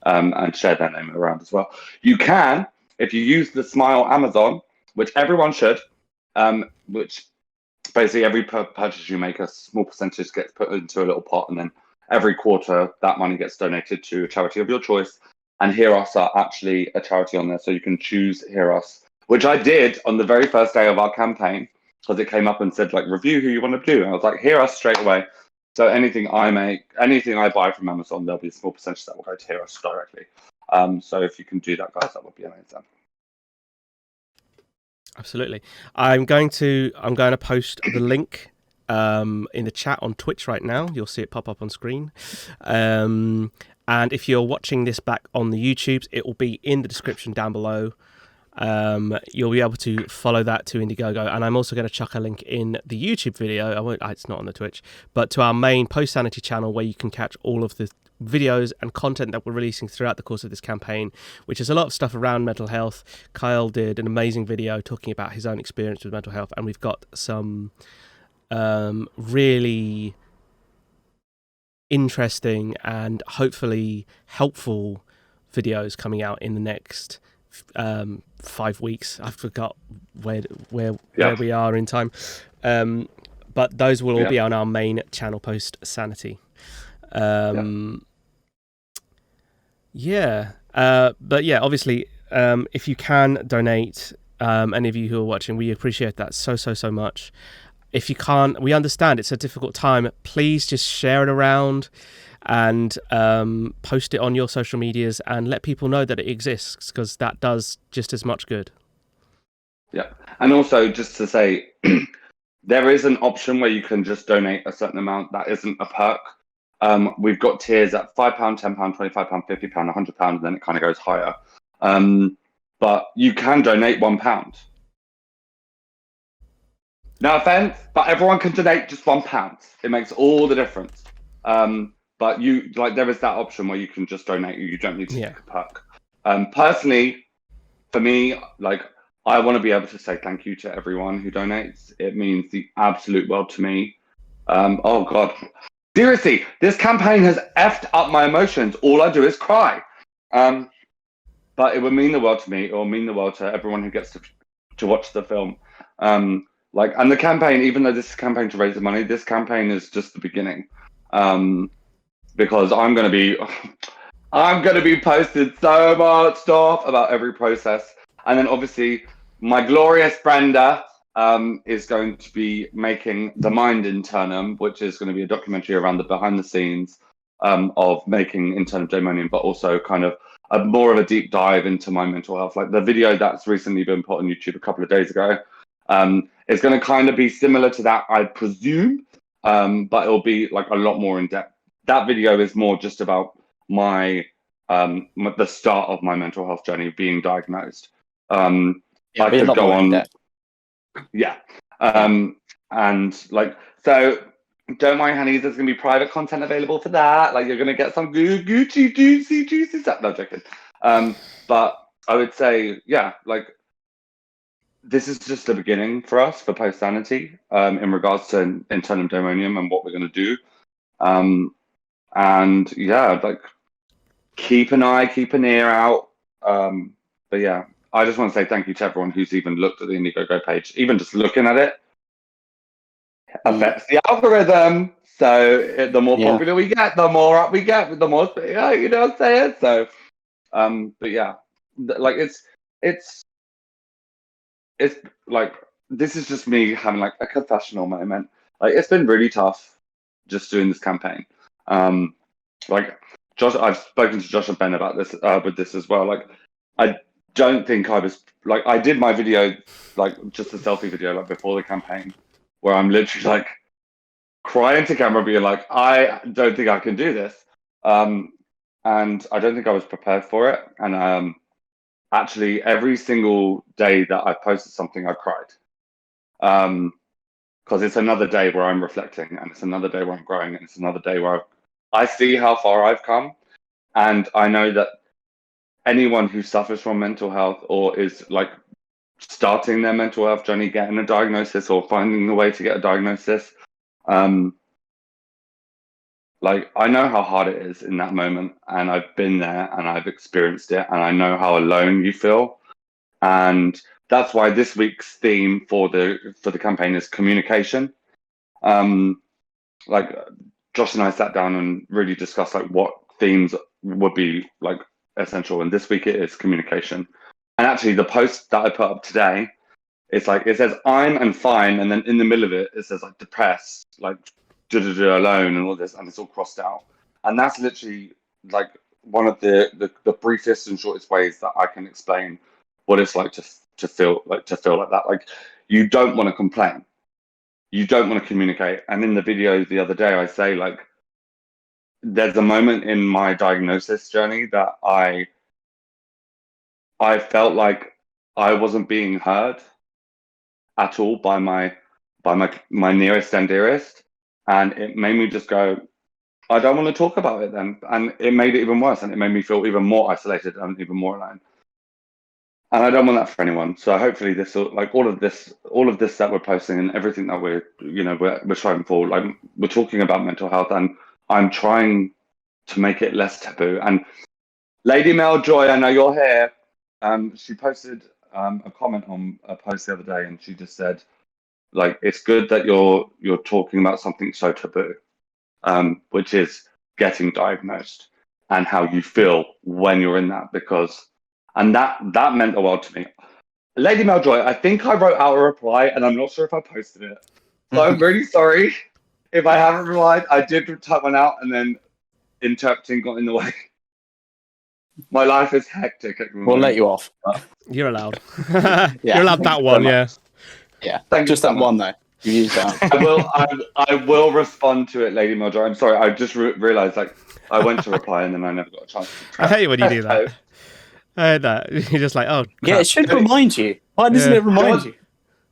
And share their name around as well. You can, if you use the Smile Amazon, which everyone should, which basically every purchase you make, a small percentage gets put into a little pot, and then every quarter that money gets donated to a charity of your choice. And Hear Us are actually a charity on there, so you can choose Hear Us, which I did on the very first day of our campaign, because it came up and said like review who you want to do, and I was like Hear Us straight away. So anything I buy from Amazon, there'll be a small percentage that will go to Hear Us directly. So if you can do that, guys, that would be amazing. Absolutely. I'm going to post the link in the chat on Twitch right now. You'll see it pop up on screen. And if you're watching this back on the YouTubes, it will be in the description down below. You'll be able to follow that to Indiegogo, and I'm also going to chuck a link in the YouTube video. It's not on the Twitch, but to our main Post Sanity channel, where you can catch all of the videos and content that we're releasing throughout the course of this campaign, which is a lot of stuff around mental health. Kyle did an amazing video talking about his own experience with mental health, and we've got some really interesting and hopefully helpful videos coming out in the next 5 weeks. I forgot where we are in time, but those will all be on our main channel, Post Sanity. But yeah, obviously, if you can donate, any of you who are watching, we appreciate that so much. If you can't, we understand it's a difficult time. Please just share it around and post it on your social medias and let people know that it exists, because that does just as much good. Yeah. And also just to say, there is an option where you can just donate a certain amount that isn't a perk. We've got tiers at £5, £10, £25, £50, £100, and then it kind of goes higher. But you can donate £1. No offense, but everyone can donate just £1. It makes all the difference. But there is that option where you can just donate. You don't need to take a perk. Personally, for me, I want to be able to say thank you to everyone who donates. It means the absolute world to me. Oh God, seriously, this campaign has effed up my emotions. All I do is cry. But it would mean the world to me. It will mean the world to everyone who gets to watch the film. And the campaign, even though this is a campaign to raise the money, this campaign is just the beginning. Because I'm going to be posted so much stuff about every process. And then obviously my glorious Brenda is going to be making The Mind Internum, which is going to be a documentary around the behind the scenes of making Internum Daemonium, but also kind of more of a deep dive into my mental health. Like the video that's recently been put on YouTube a couple of days ago is going to kind of be similar to that, I presume, but it'll be like a lot more in depth. That video is more just about the start of my mental health journey, being diagnosed. Yeah, I be a could lot go more in on. depth. Yeah. And like, so don't worry, honey, there's going to be private content available for that. Like, you're going to get some Gucci, juicy stuff. No, joking. But I would say, yeah, like, this is just the beginning for us for Post Sanity in regards to internal demonium and what we're going to do. And yeah, like, keep an ear out. But yeah, I just want to say thank you to everyone who's even looked at the Indiegogo page. Even just looking at it affects the algorithm. So the more popular we get, the more up we get, the more, you know what I'm saying? So, but yeah, like it's like, this is just me having like a confessional moment. Like, it's been really tough just doing this campaign. Like, Josh, I've spoken to Josh and Ben about this with this as well. Like, I don't think I was like, I did my video, like just a selfie video, like before the campaign, where I'm literally like crying to camera, being like, I don't think I can do this, and I don't think I was prepared for it. And actually, every single day that I posted something, I cried, because it's another day where I'm reflecting, and it's another day where I'm growing, and it's another day where I see how far I've come. And I know that anyone who suffers from mental health or is like starting their mental health journey, getting a diagnosis or finding a way to get a diagnosis, like, I know how hard it is in that moment, and I've been there and I've experienced it, and I know how alone you feel. And that's why this week's theme for the campaign is communication. Like, Josh and I sat down and really discussed like what themes would be like essential, and this week it is communication. And actually, the post that I put up today, it's like, it says I'm and fine, and then in the middle of it says like depressed, like alone, and all this, and it's all crossed out. And that's literally like one of the briefest and shortest ways that I can explain what it's like to feel like that. Like, you don't want to complain, you don't want to communicate. And in the video the other day, I say like, there's a moment in my diagnosis journey that I felt like I wasn't being heard at all by my nearest and dearest, and it made me just go, I don't want to talk about it then. And it made it even worse, and it made me feel even more isolated and even more alone. And I don't want that for anyone. So hopefully this, like, all of this that we're posting and everything that we're striving for, like, we're talking about mental health, and I'm trying to make it less taboo. And Lady Mel Joy, I know you're here. She posted a comment on a post the other day, and she just said, like, it's good that you're talking about something so taboo, which is getting diagnosed and how you feel when you're in that, because, and that meant the world to me. Lady Mel Joy, I think I wrote out a reply, and I'm not sure if I posted it. So I'm really sorry if I haven't replied. I did type one out, and then interpreting got in the way. My life is hectic at the moment. We'll let you off. You're allowed. Yeah. You're allowed that one, yeah. Yeah, Thank just you so that much. one though. You used that. I will respond to it, Lady Mildred. I'm sorry. I just realized, like, I went to reply and then I never got a chance to. I hate when you do that. I hate that. You're just like, oh, crap. Yeah, it should remind you. Why doesn't it remind you?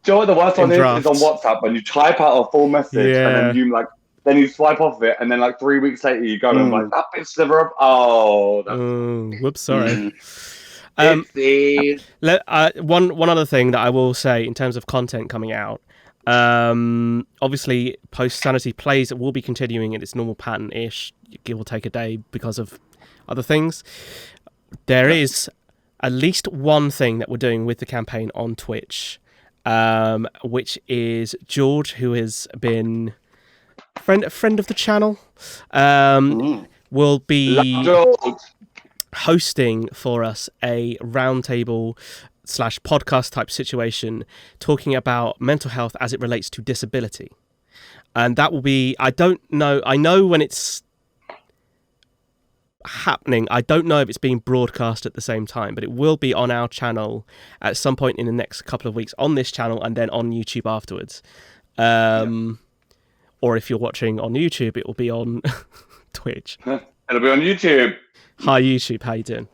Do you know what the worst one is drafts. on WhatsApp, when you type out a full message and Yeah. then you swipe off of it, and then like 3 weeks later you go and like, that bitch never up. Oh, that's Whoops, sorry. One other thing that I will say in terms of content coming out, obviously Post Sanity Plays will be continuing in its normal pattern-ish, give or take a day because of other things. There is at least one thing that we're doing with the campaign on Twitch, which is George, who has been a friend of the channel, will be hosting for us a roundtable / podcast type situation talking about mental health as it relates to disability. And that will be, I know when it's happening, I don't know if it's being broadcast at the same time, but it will be on our channel at some point in the next couple of weeks, on this channel and then on YouTube afterwards. Or if you're watching on YouTube, it will be on Twitch. It'll be on YouTube. Hi YouTube, how you doing?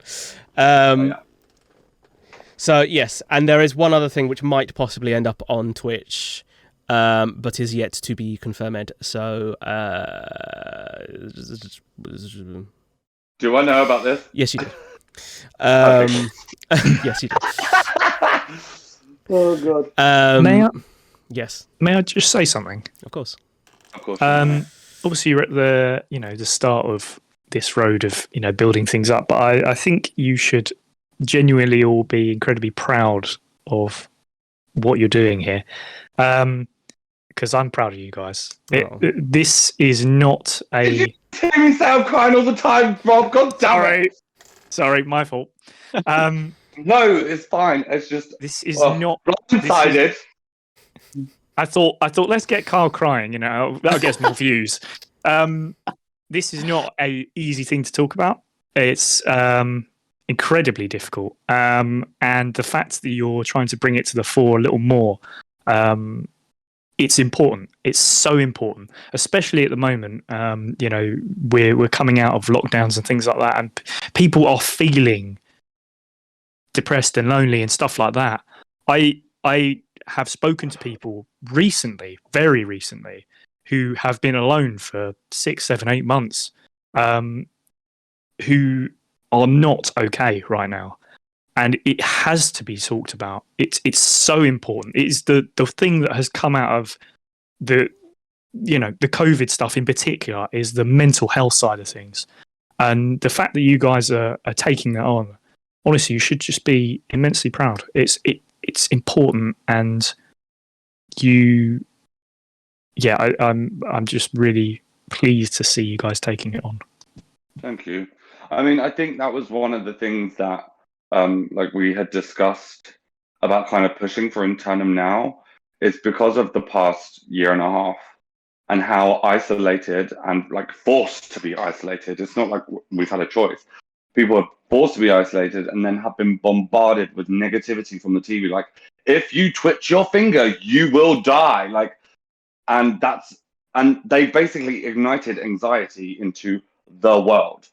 So yes, and there is one other thing which might possibly end up on Twitch, but is yet to be confirmed. So Do I know about this? yes, you do. Yes, you do. Oh god. Yes, May I just say something? of course. Of course. Obviously, you're at the start of this road of building things up, but I think you should genuinely all be incredibly proud of what you're doing here, because I'm proud of you guys. This is not a. Hear me say I'm crying all the time, Rob. God damn it. Sorry, my fault. No, it's fine. It's just This is not. blindsided. I thought let's get Carl crying. That'll get us more views. This is not a easy thing to talk about. It's incredibly difficult, and the fact that you're trying to bring it to the fore a little more, it's important. It's so important, especially at the moment. We're coming out of lockdowns and things like that, and people are feeling depressed and lonely and stuff like that. I have spoken to people recently, very recently, who have been alone for 6, 7, 8 months, who are not okay right now, and it has to be talked about. It's so important. It's the thing that has come out of the COVID stuff in particular is the mental health side of things, and the fact that you guys are taking that on. Honestly, you should just be immensely proud. It's important, and I'm just really pleased to see you guys taking it on. Thank you. I mean, I think that was one of the things that we had discussed about kind of pushing for Internum now, is because of the past year and a half and how isolated and forced to be isolated. It's not like we've had a choice. People are forced to be isolated and then have been bombarded with negativity from the TV. Like, if you twitch your finger, you will die. And they basically ignited anxiety into the world.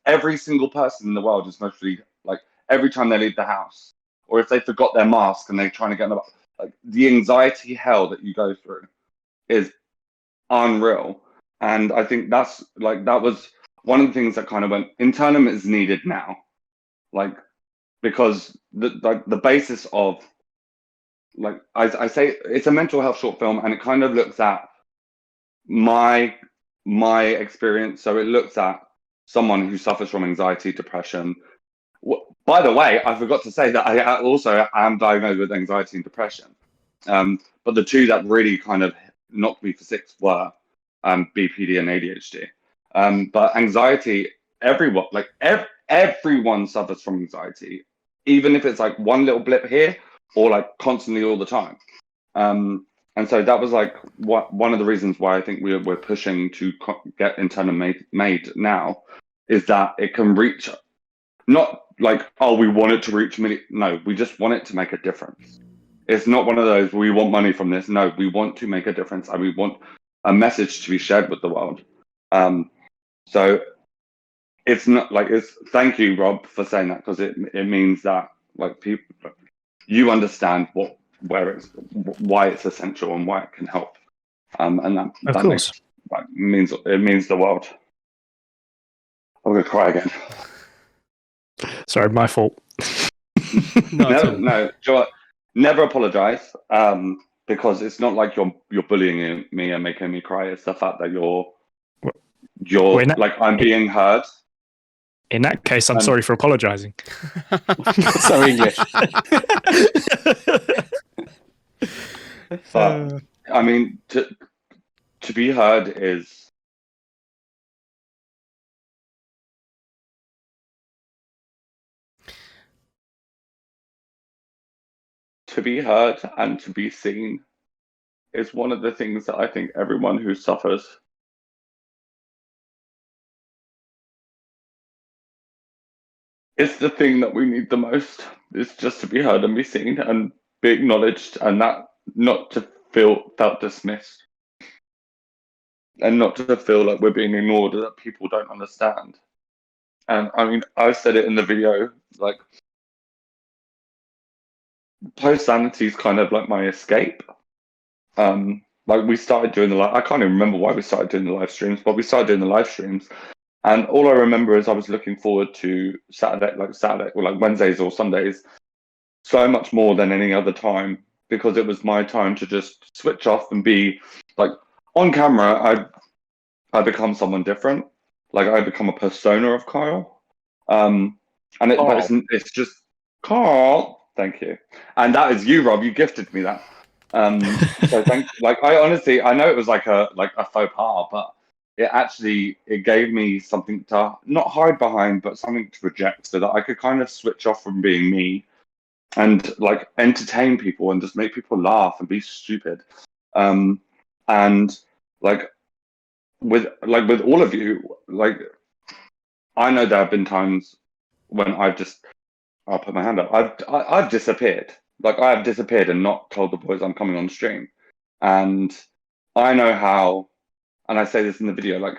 Every single person in the world is mostly every time they leave the house, or if they forgot their mask and they're trying to get in the anxiety hell that you go through is unreal. And I think that was one of the things that kind of went, Internum is needed now, because the basis of I say it's a mental health short film, and it kind of looks at my experience. So it looks at someone who suffers from anxiety, depression. By the way, I forgot to say that I also am diagnosed with anxiety and depression. But the two that really kind of knocked me for six were BPD and ADHD. But anxiety, everyone suffers from anxiety, even if it's one little blip here or constantly all the time. And so that was one of the reasons why I think we're pushing to get Internum made now, is that it can reach, not we want it to reach millions. No, we just want it to make a difference. It's not one of those, we want money from this. No, we want to make a difference, and we want a message to be shared with the world. So it's not thank you, Rob, for saying that, because it means that people, you understand why it's essential and why it can help. And that means the world. I'm gonna cry again. Sorry, my fault. No, Joe, never apologize. Because it's not like you're bullying me and making me cry. It's the fact that I'm being heard. In that case, I'm sorry for apologizing. So English. But I mean, to be heard is. To be heard and to be seen is one of the things that I think everyone who suffers is the thing that we need the most. Is just to be heard and be seen and be acknowledged, and that not to felt dismissed, and not to feel like we're being ignored or that people don't understand. And I mean, I said it in the video, post Sanity is kind of like my escape. Like we started doing I can't even remember why we started doing the live streams, but we started doing the live streams, and all I remember is I was looking forward to Saturday or like Wednesdays or Sundays so much more than any other time, because it was my time to just switch off and be like on camera. I become someone different. Like I become a persona of Kyle. But it's just Carl. Thank you. And that is you, Rob. You gifted me that. So I honestly, I know it was like a faux pas, but it gave me something to not hide behind, but something to project, so that I could kind of switch off from being me and like entertain people and just make people laugh and be stupid. And like with all of you, like I know there have been times when I'll put my hand up. I've disappeared. Like I have disappeared and not told the boys I'm coming on stream. And I know how, and I say this in the video, like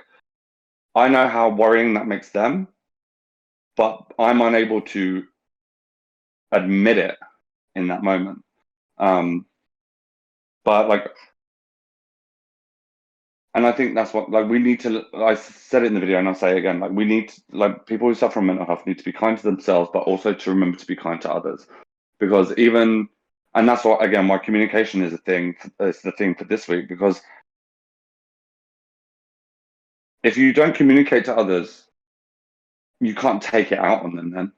I know how worrying that makes them, but I'm unable to admit it in that moment. But like, and I think that's what, like, we need to, I said it in the video and I'll say it again, like we need to, like people who suffer from mental health need to be kind to themselves, but also to remember to be kind to others. Because and that's what, again, why communication is the thing for this week, because if you don't communicate to others, you can't take it out on them then.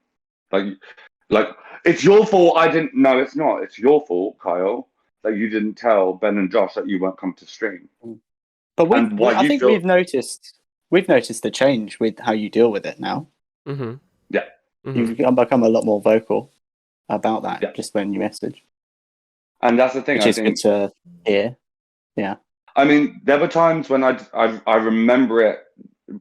Like it's your fault. No, it's not. It's your fault, Kyle, that you didn't tell Ben and Josh that you weren't coming to stream. But I think we've noticed the change with how you deal with it now. Mm-hmm. Yeah. You've become a lot more vocal about that just when you message. And that's the thing. Which is good to hear. Yeah. I mean, there were times when I remember it,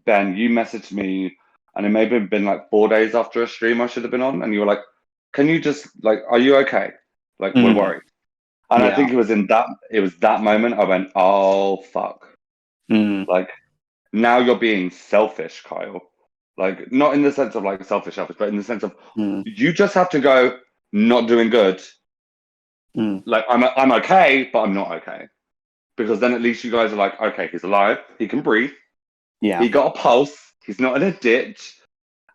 Ben, you messaged me, and it may have been like 4 days after a stream I should have been on, and you were like, can you just, like, are you okay? Like, we're worried. And I think it was that moment I went, oh, fuck. Like, now you're being selfish, Kyle. Like, not in the sense of like selfish, but in the sense of you just have to go, not doing good. Like, I'm okay, but I'm not okay. Because then at least you guys are like, okay, he's alive, he can breathe. Yeah. He got a pulse, he's not in a ditch.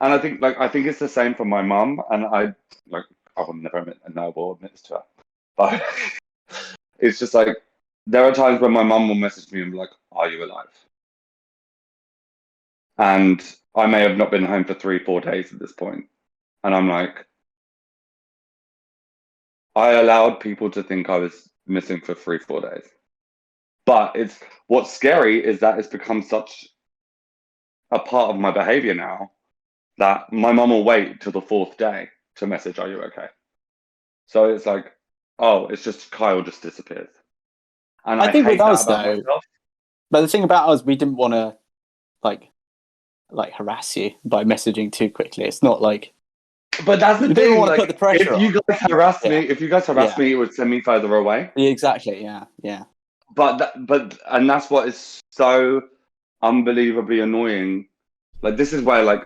And I think it's the same for my mum, and I will never admit this to her. But it's just like there are times when my mum will message me and be like, are you alive? And I may have not been home for 3-4 days at this point. And I'm like, I allowed people to think I was missing for 3-4 days. But what's scary is that it's become such a part of my behavior now that my mum will wait till the 4th day to message, are you okay? So it's like, oh, it's just Kyle just disappears. And I think with us though, myself. But the thing about us, we didn't want to like harass you by messaging too quickly. It's not like. But that's the thing. Didn't want to put the pressure if you guys harass me, it would send me further away. Exactly. Yeah. But that's what is so unbelievably annoying. Like this is where like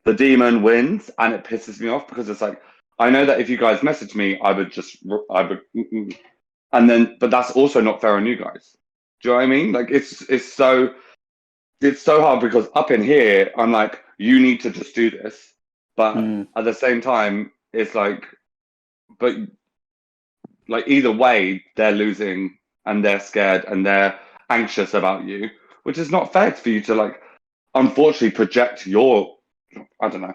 the demon wins, and it pisses me off because it's like I know that if you guys message me, I would, and then but that's also not fair on you guys. Do you know what I mean? Like it's so hard because up in here I'm like, you need to just do this, but at the same time it's like, but like either way they're losing and they're scared and they're anxious about you, which is not fair for you to like unfortunately project your, I don't know.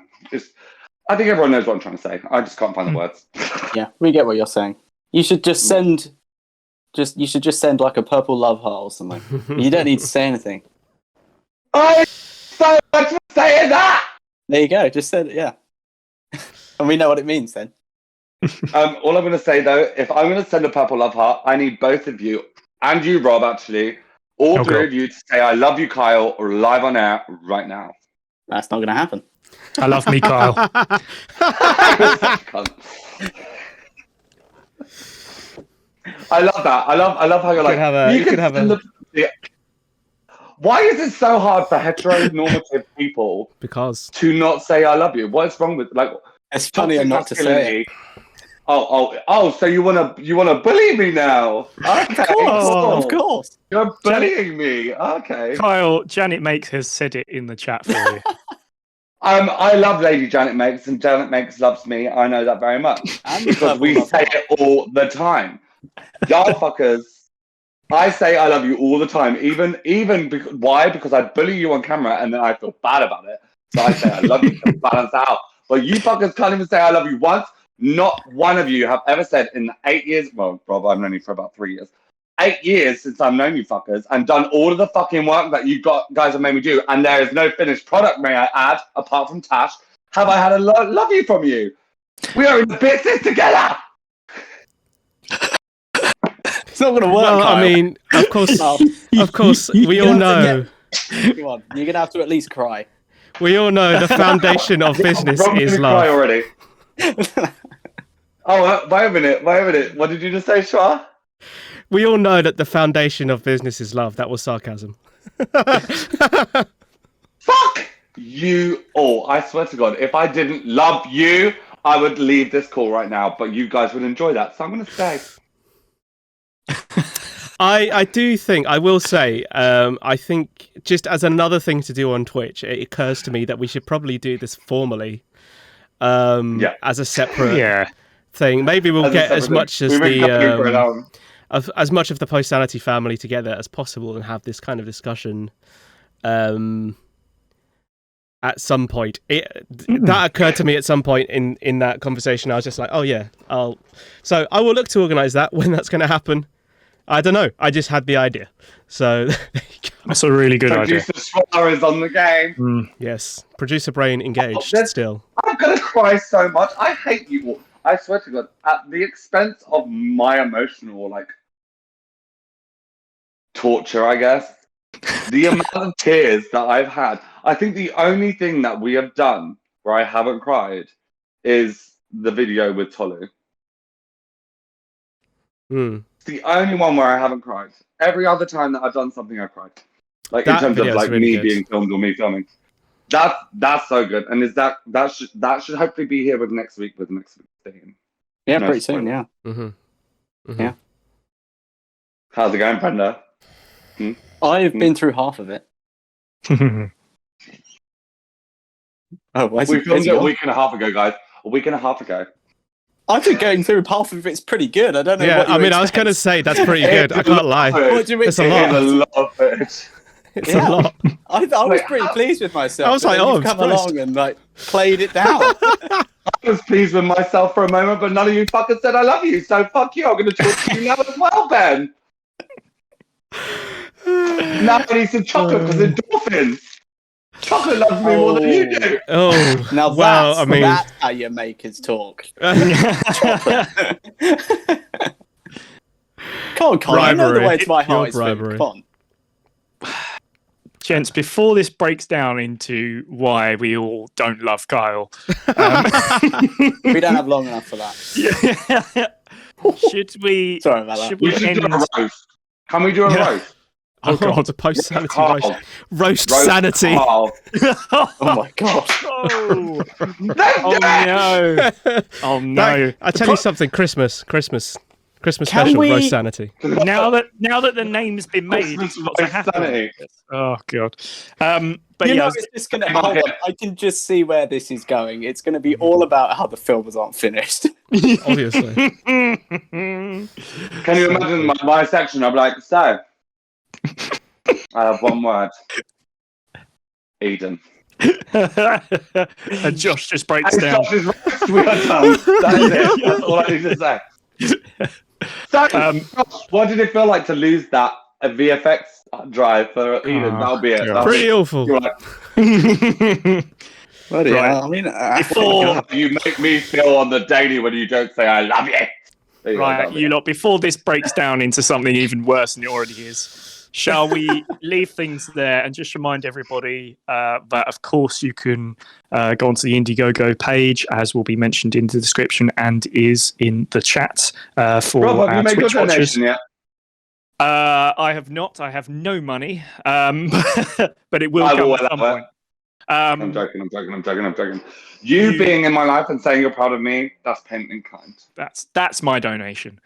I think everyone knows what I'm trying to say. I just can't find the words. Yeah, we get what you're saying. You should just send like a purple love heart or something. You don't need to say anything. I'm so much for saying that! There you go, just said it, yeah. And we know what it means then. All I'm going to say though, if I'm going to send a purple love heart, I need both of you, and you, Rob, actually, all three of you to say I love you, Kyle, or live on air right now. That's not going to happen. I love me, Kyle. I love that. I love how you're like. Why is it so hard for heteronormative people because to not say I love you? What's wrong with like? It's funnier not to say it. So you wanna bully me now? Okay, Of course. You're bullying me. Okay. Kyle, Janet Makes has said it in the chat for you. I love Lady Janet Makes, and Janet Makes loves me. I know that very much And because we say it all the time. Y'all fuckers. I say I love you all the time, even because, why? Because I bully you on camera and then I feel bad about it. So I say I love you to balance out. But you fuckers can't even say I love you once. Not one of you have ever said in the 8 years. Well, Rob, I've known you for about 3 years. 8 years since I've known you fuckers and done all of the fucking work that you guys have made me do, and there is no finished product, may I add, apart from Tash. Have I had a love you from you? We are in the business together. It's not going to work. Well, Kyle. I mean, of course, we all know. Come on, you're going to have to at least cry. We all know the foundation of business Rob's is gonna cry love. already. Oh, wait a minute. What did you just say, Shwa? We all know that the foundation of business is love. That was sarcasm. Fuck you all. I swear to God, if I didn't love you, I would leave this call right now, but you guys would enjoy that, so I'm going to stay. I do think, I will say, I think just as another thing to do on Twitch, it occurs to me that we should probably do this formally as a separate thing. Maybe we'll get as much as as much of the Post Sanity family together as possible and have this kind of discussion at some point. That occurred to me at some point in that conversation. I was just like, oh yeah, so I will look to organise that when that's going to happen. I don't know. I just had the idea. So there you go. That's a really good idea. Producer Schwar is on the game. Yes. Producer Brain engaged still. I'm going to cry so much. I hate you all. I swear to God, at the expense of my emotional, torture, I guess. The amount of tears that I've had. I think the only thing that we have done where I haven't cried is the video with Tolu. It's the only one where I haven't cried. Every other time that I've done something, I cried. In terms of really me being filmed or me filming. That's so good. And is that should hopefully be here with next week's thing. Yeah, pretty soon. Yeah. Yeah. How's it going, Brenda? I've been through half of it. We filmed it a week and a half ago, guys. A week and a half ago. I think going through half of it's pretty good. I don't know. Yeah, what you I mean, I was expect. going to say that's pretty good. I can't lie. What do you It's a lot. It's a lot of it. It's a lot. I was pretty pleased with myself. I was like, you've I'm come surprised. along and played it down. I was pleased with myself for a moment, but none of you fuckers said I love you, so fuck you. I'm going to talk to you now as well, Ben. Now I need some chocolate because endorphins. Chocolate loves me more than you do. Oh, Now that's how you makers talk. Chocolate. Come on, Colin. I know the way to my heart is food. Come on. Gents, before this breaks down into why we all don't love Kyle, We don't have long enough for that. should we? Sorry about that. Should We we should do end? a roast. Can we do a roast? Oh god, a post sanity Carl. roast sanity. Carl. Oh my god. Oh, Let's do it! no! Oh no! I tell you something. Christmas Can special we- roast sanity. Now that the name's been made, Christmas it's got to roast happen. sanity. Oh god! But You yeah, know, it's just gonna. Hold on, I can just see where this is going. It's going to be all about how the films aren't finished. Obviously. Can you imagine my section? I'm like, so, I have one word. Eden. and Josh just breaks And down. Josh's roast, we are done. That is it. That's all I need to say. So, Josh, what did it feel like to lose that VFX drive for Eden? That'll be it. God. Pretty awful. You're like, Bloody Right. hell, I mean, Before, you make me feel on the daily when you don't say I love you. There you go, right, that'll be you it. lot, before this breaks down into something even worse than it already is, shall we leave things there and just remind everybody that, of course, you can go onto the Indiegogo page, as will be mentioned in the description and is in the chat for Rob, have our you made your Twitch watchers. donation yet? I have not. I have no money, but it will I come will at some allow it. point. I'm joking. You being in my life and saying you're proud of me, that's payment in kind. That's my donation.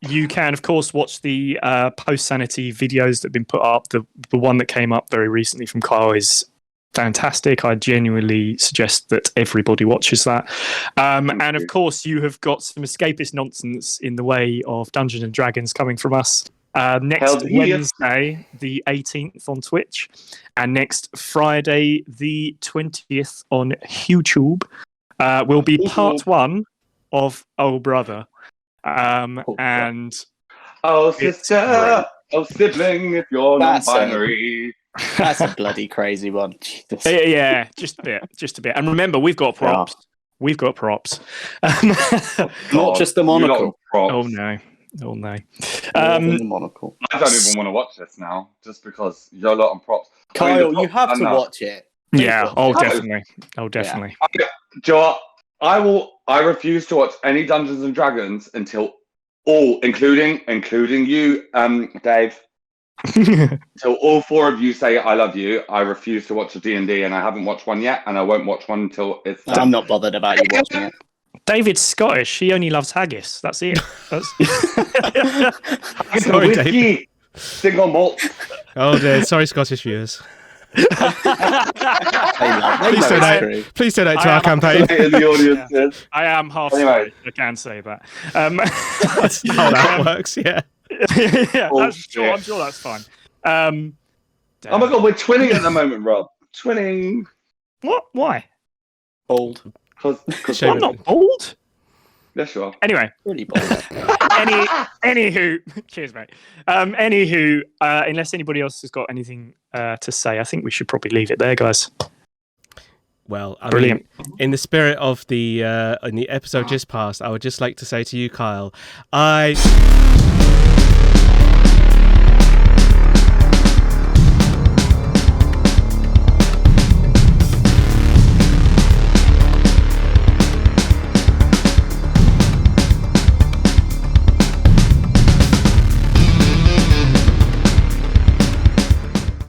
You can, of course, watch the post-Sanity videos that have been put up. The one that came up very recently from Kyle is fantastic. I genuinely suggest that everybody watches that. And of course, you have got some escapist nonsense in the way of Dungeons and Dragons coming from us. Next Wednesday, the 18th on Twitch, and next Friday, the 20th on YouTube, will be part 1 of Oh Brother. And oh sister, oh sibling, if you're non-binary. That's a bloody crazy one. Jesus. Yeah, just a bit. And remember, we've got props. Yeah. We've got props. Not just the monocle. Oh no. The monocle. I don't even want to watch this now, just because you're a lot on props. Kyle, you have to watch it. Yeah, definitely. Definitely. Yeah. Joe, I refuse to watch any Dungeons and Dragons until all, including you, Dave. Until all 4 of you say I love you. I refuse to watch a D&D, and I haven't watched one yet, and I won't watch one until it's done. I'm not bothered about you watching it. David's Scottish. He only loves haggis. That's it. Sorry, whiskey, David. Single malt. Oh dear. Sorry, Scottish viewers. Please donate to our campaign. In the audience, I am half Scottish. I can say that. That's how that works. Yeah. I'm sure that's fine. Oh my god, we're twinning at the moment, Rob. Twinning. What? Why? Bold. Because I'm not bold. Yes, you are. Anyway, really bold. Anywho, cheers, mate. Anywho, unless anybody else has got anything to say, I think we should probably leave it there, guys. Well, Brilliant. In the spirit of the in the episode just passed, I would just like to say to you, Kyle,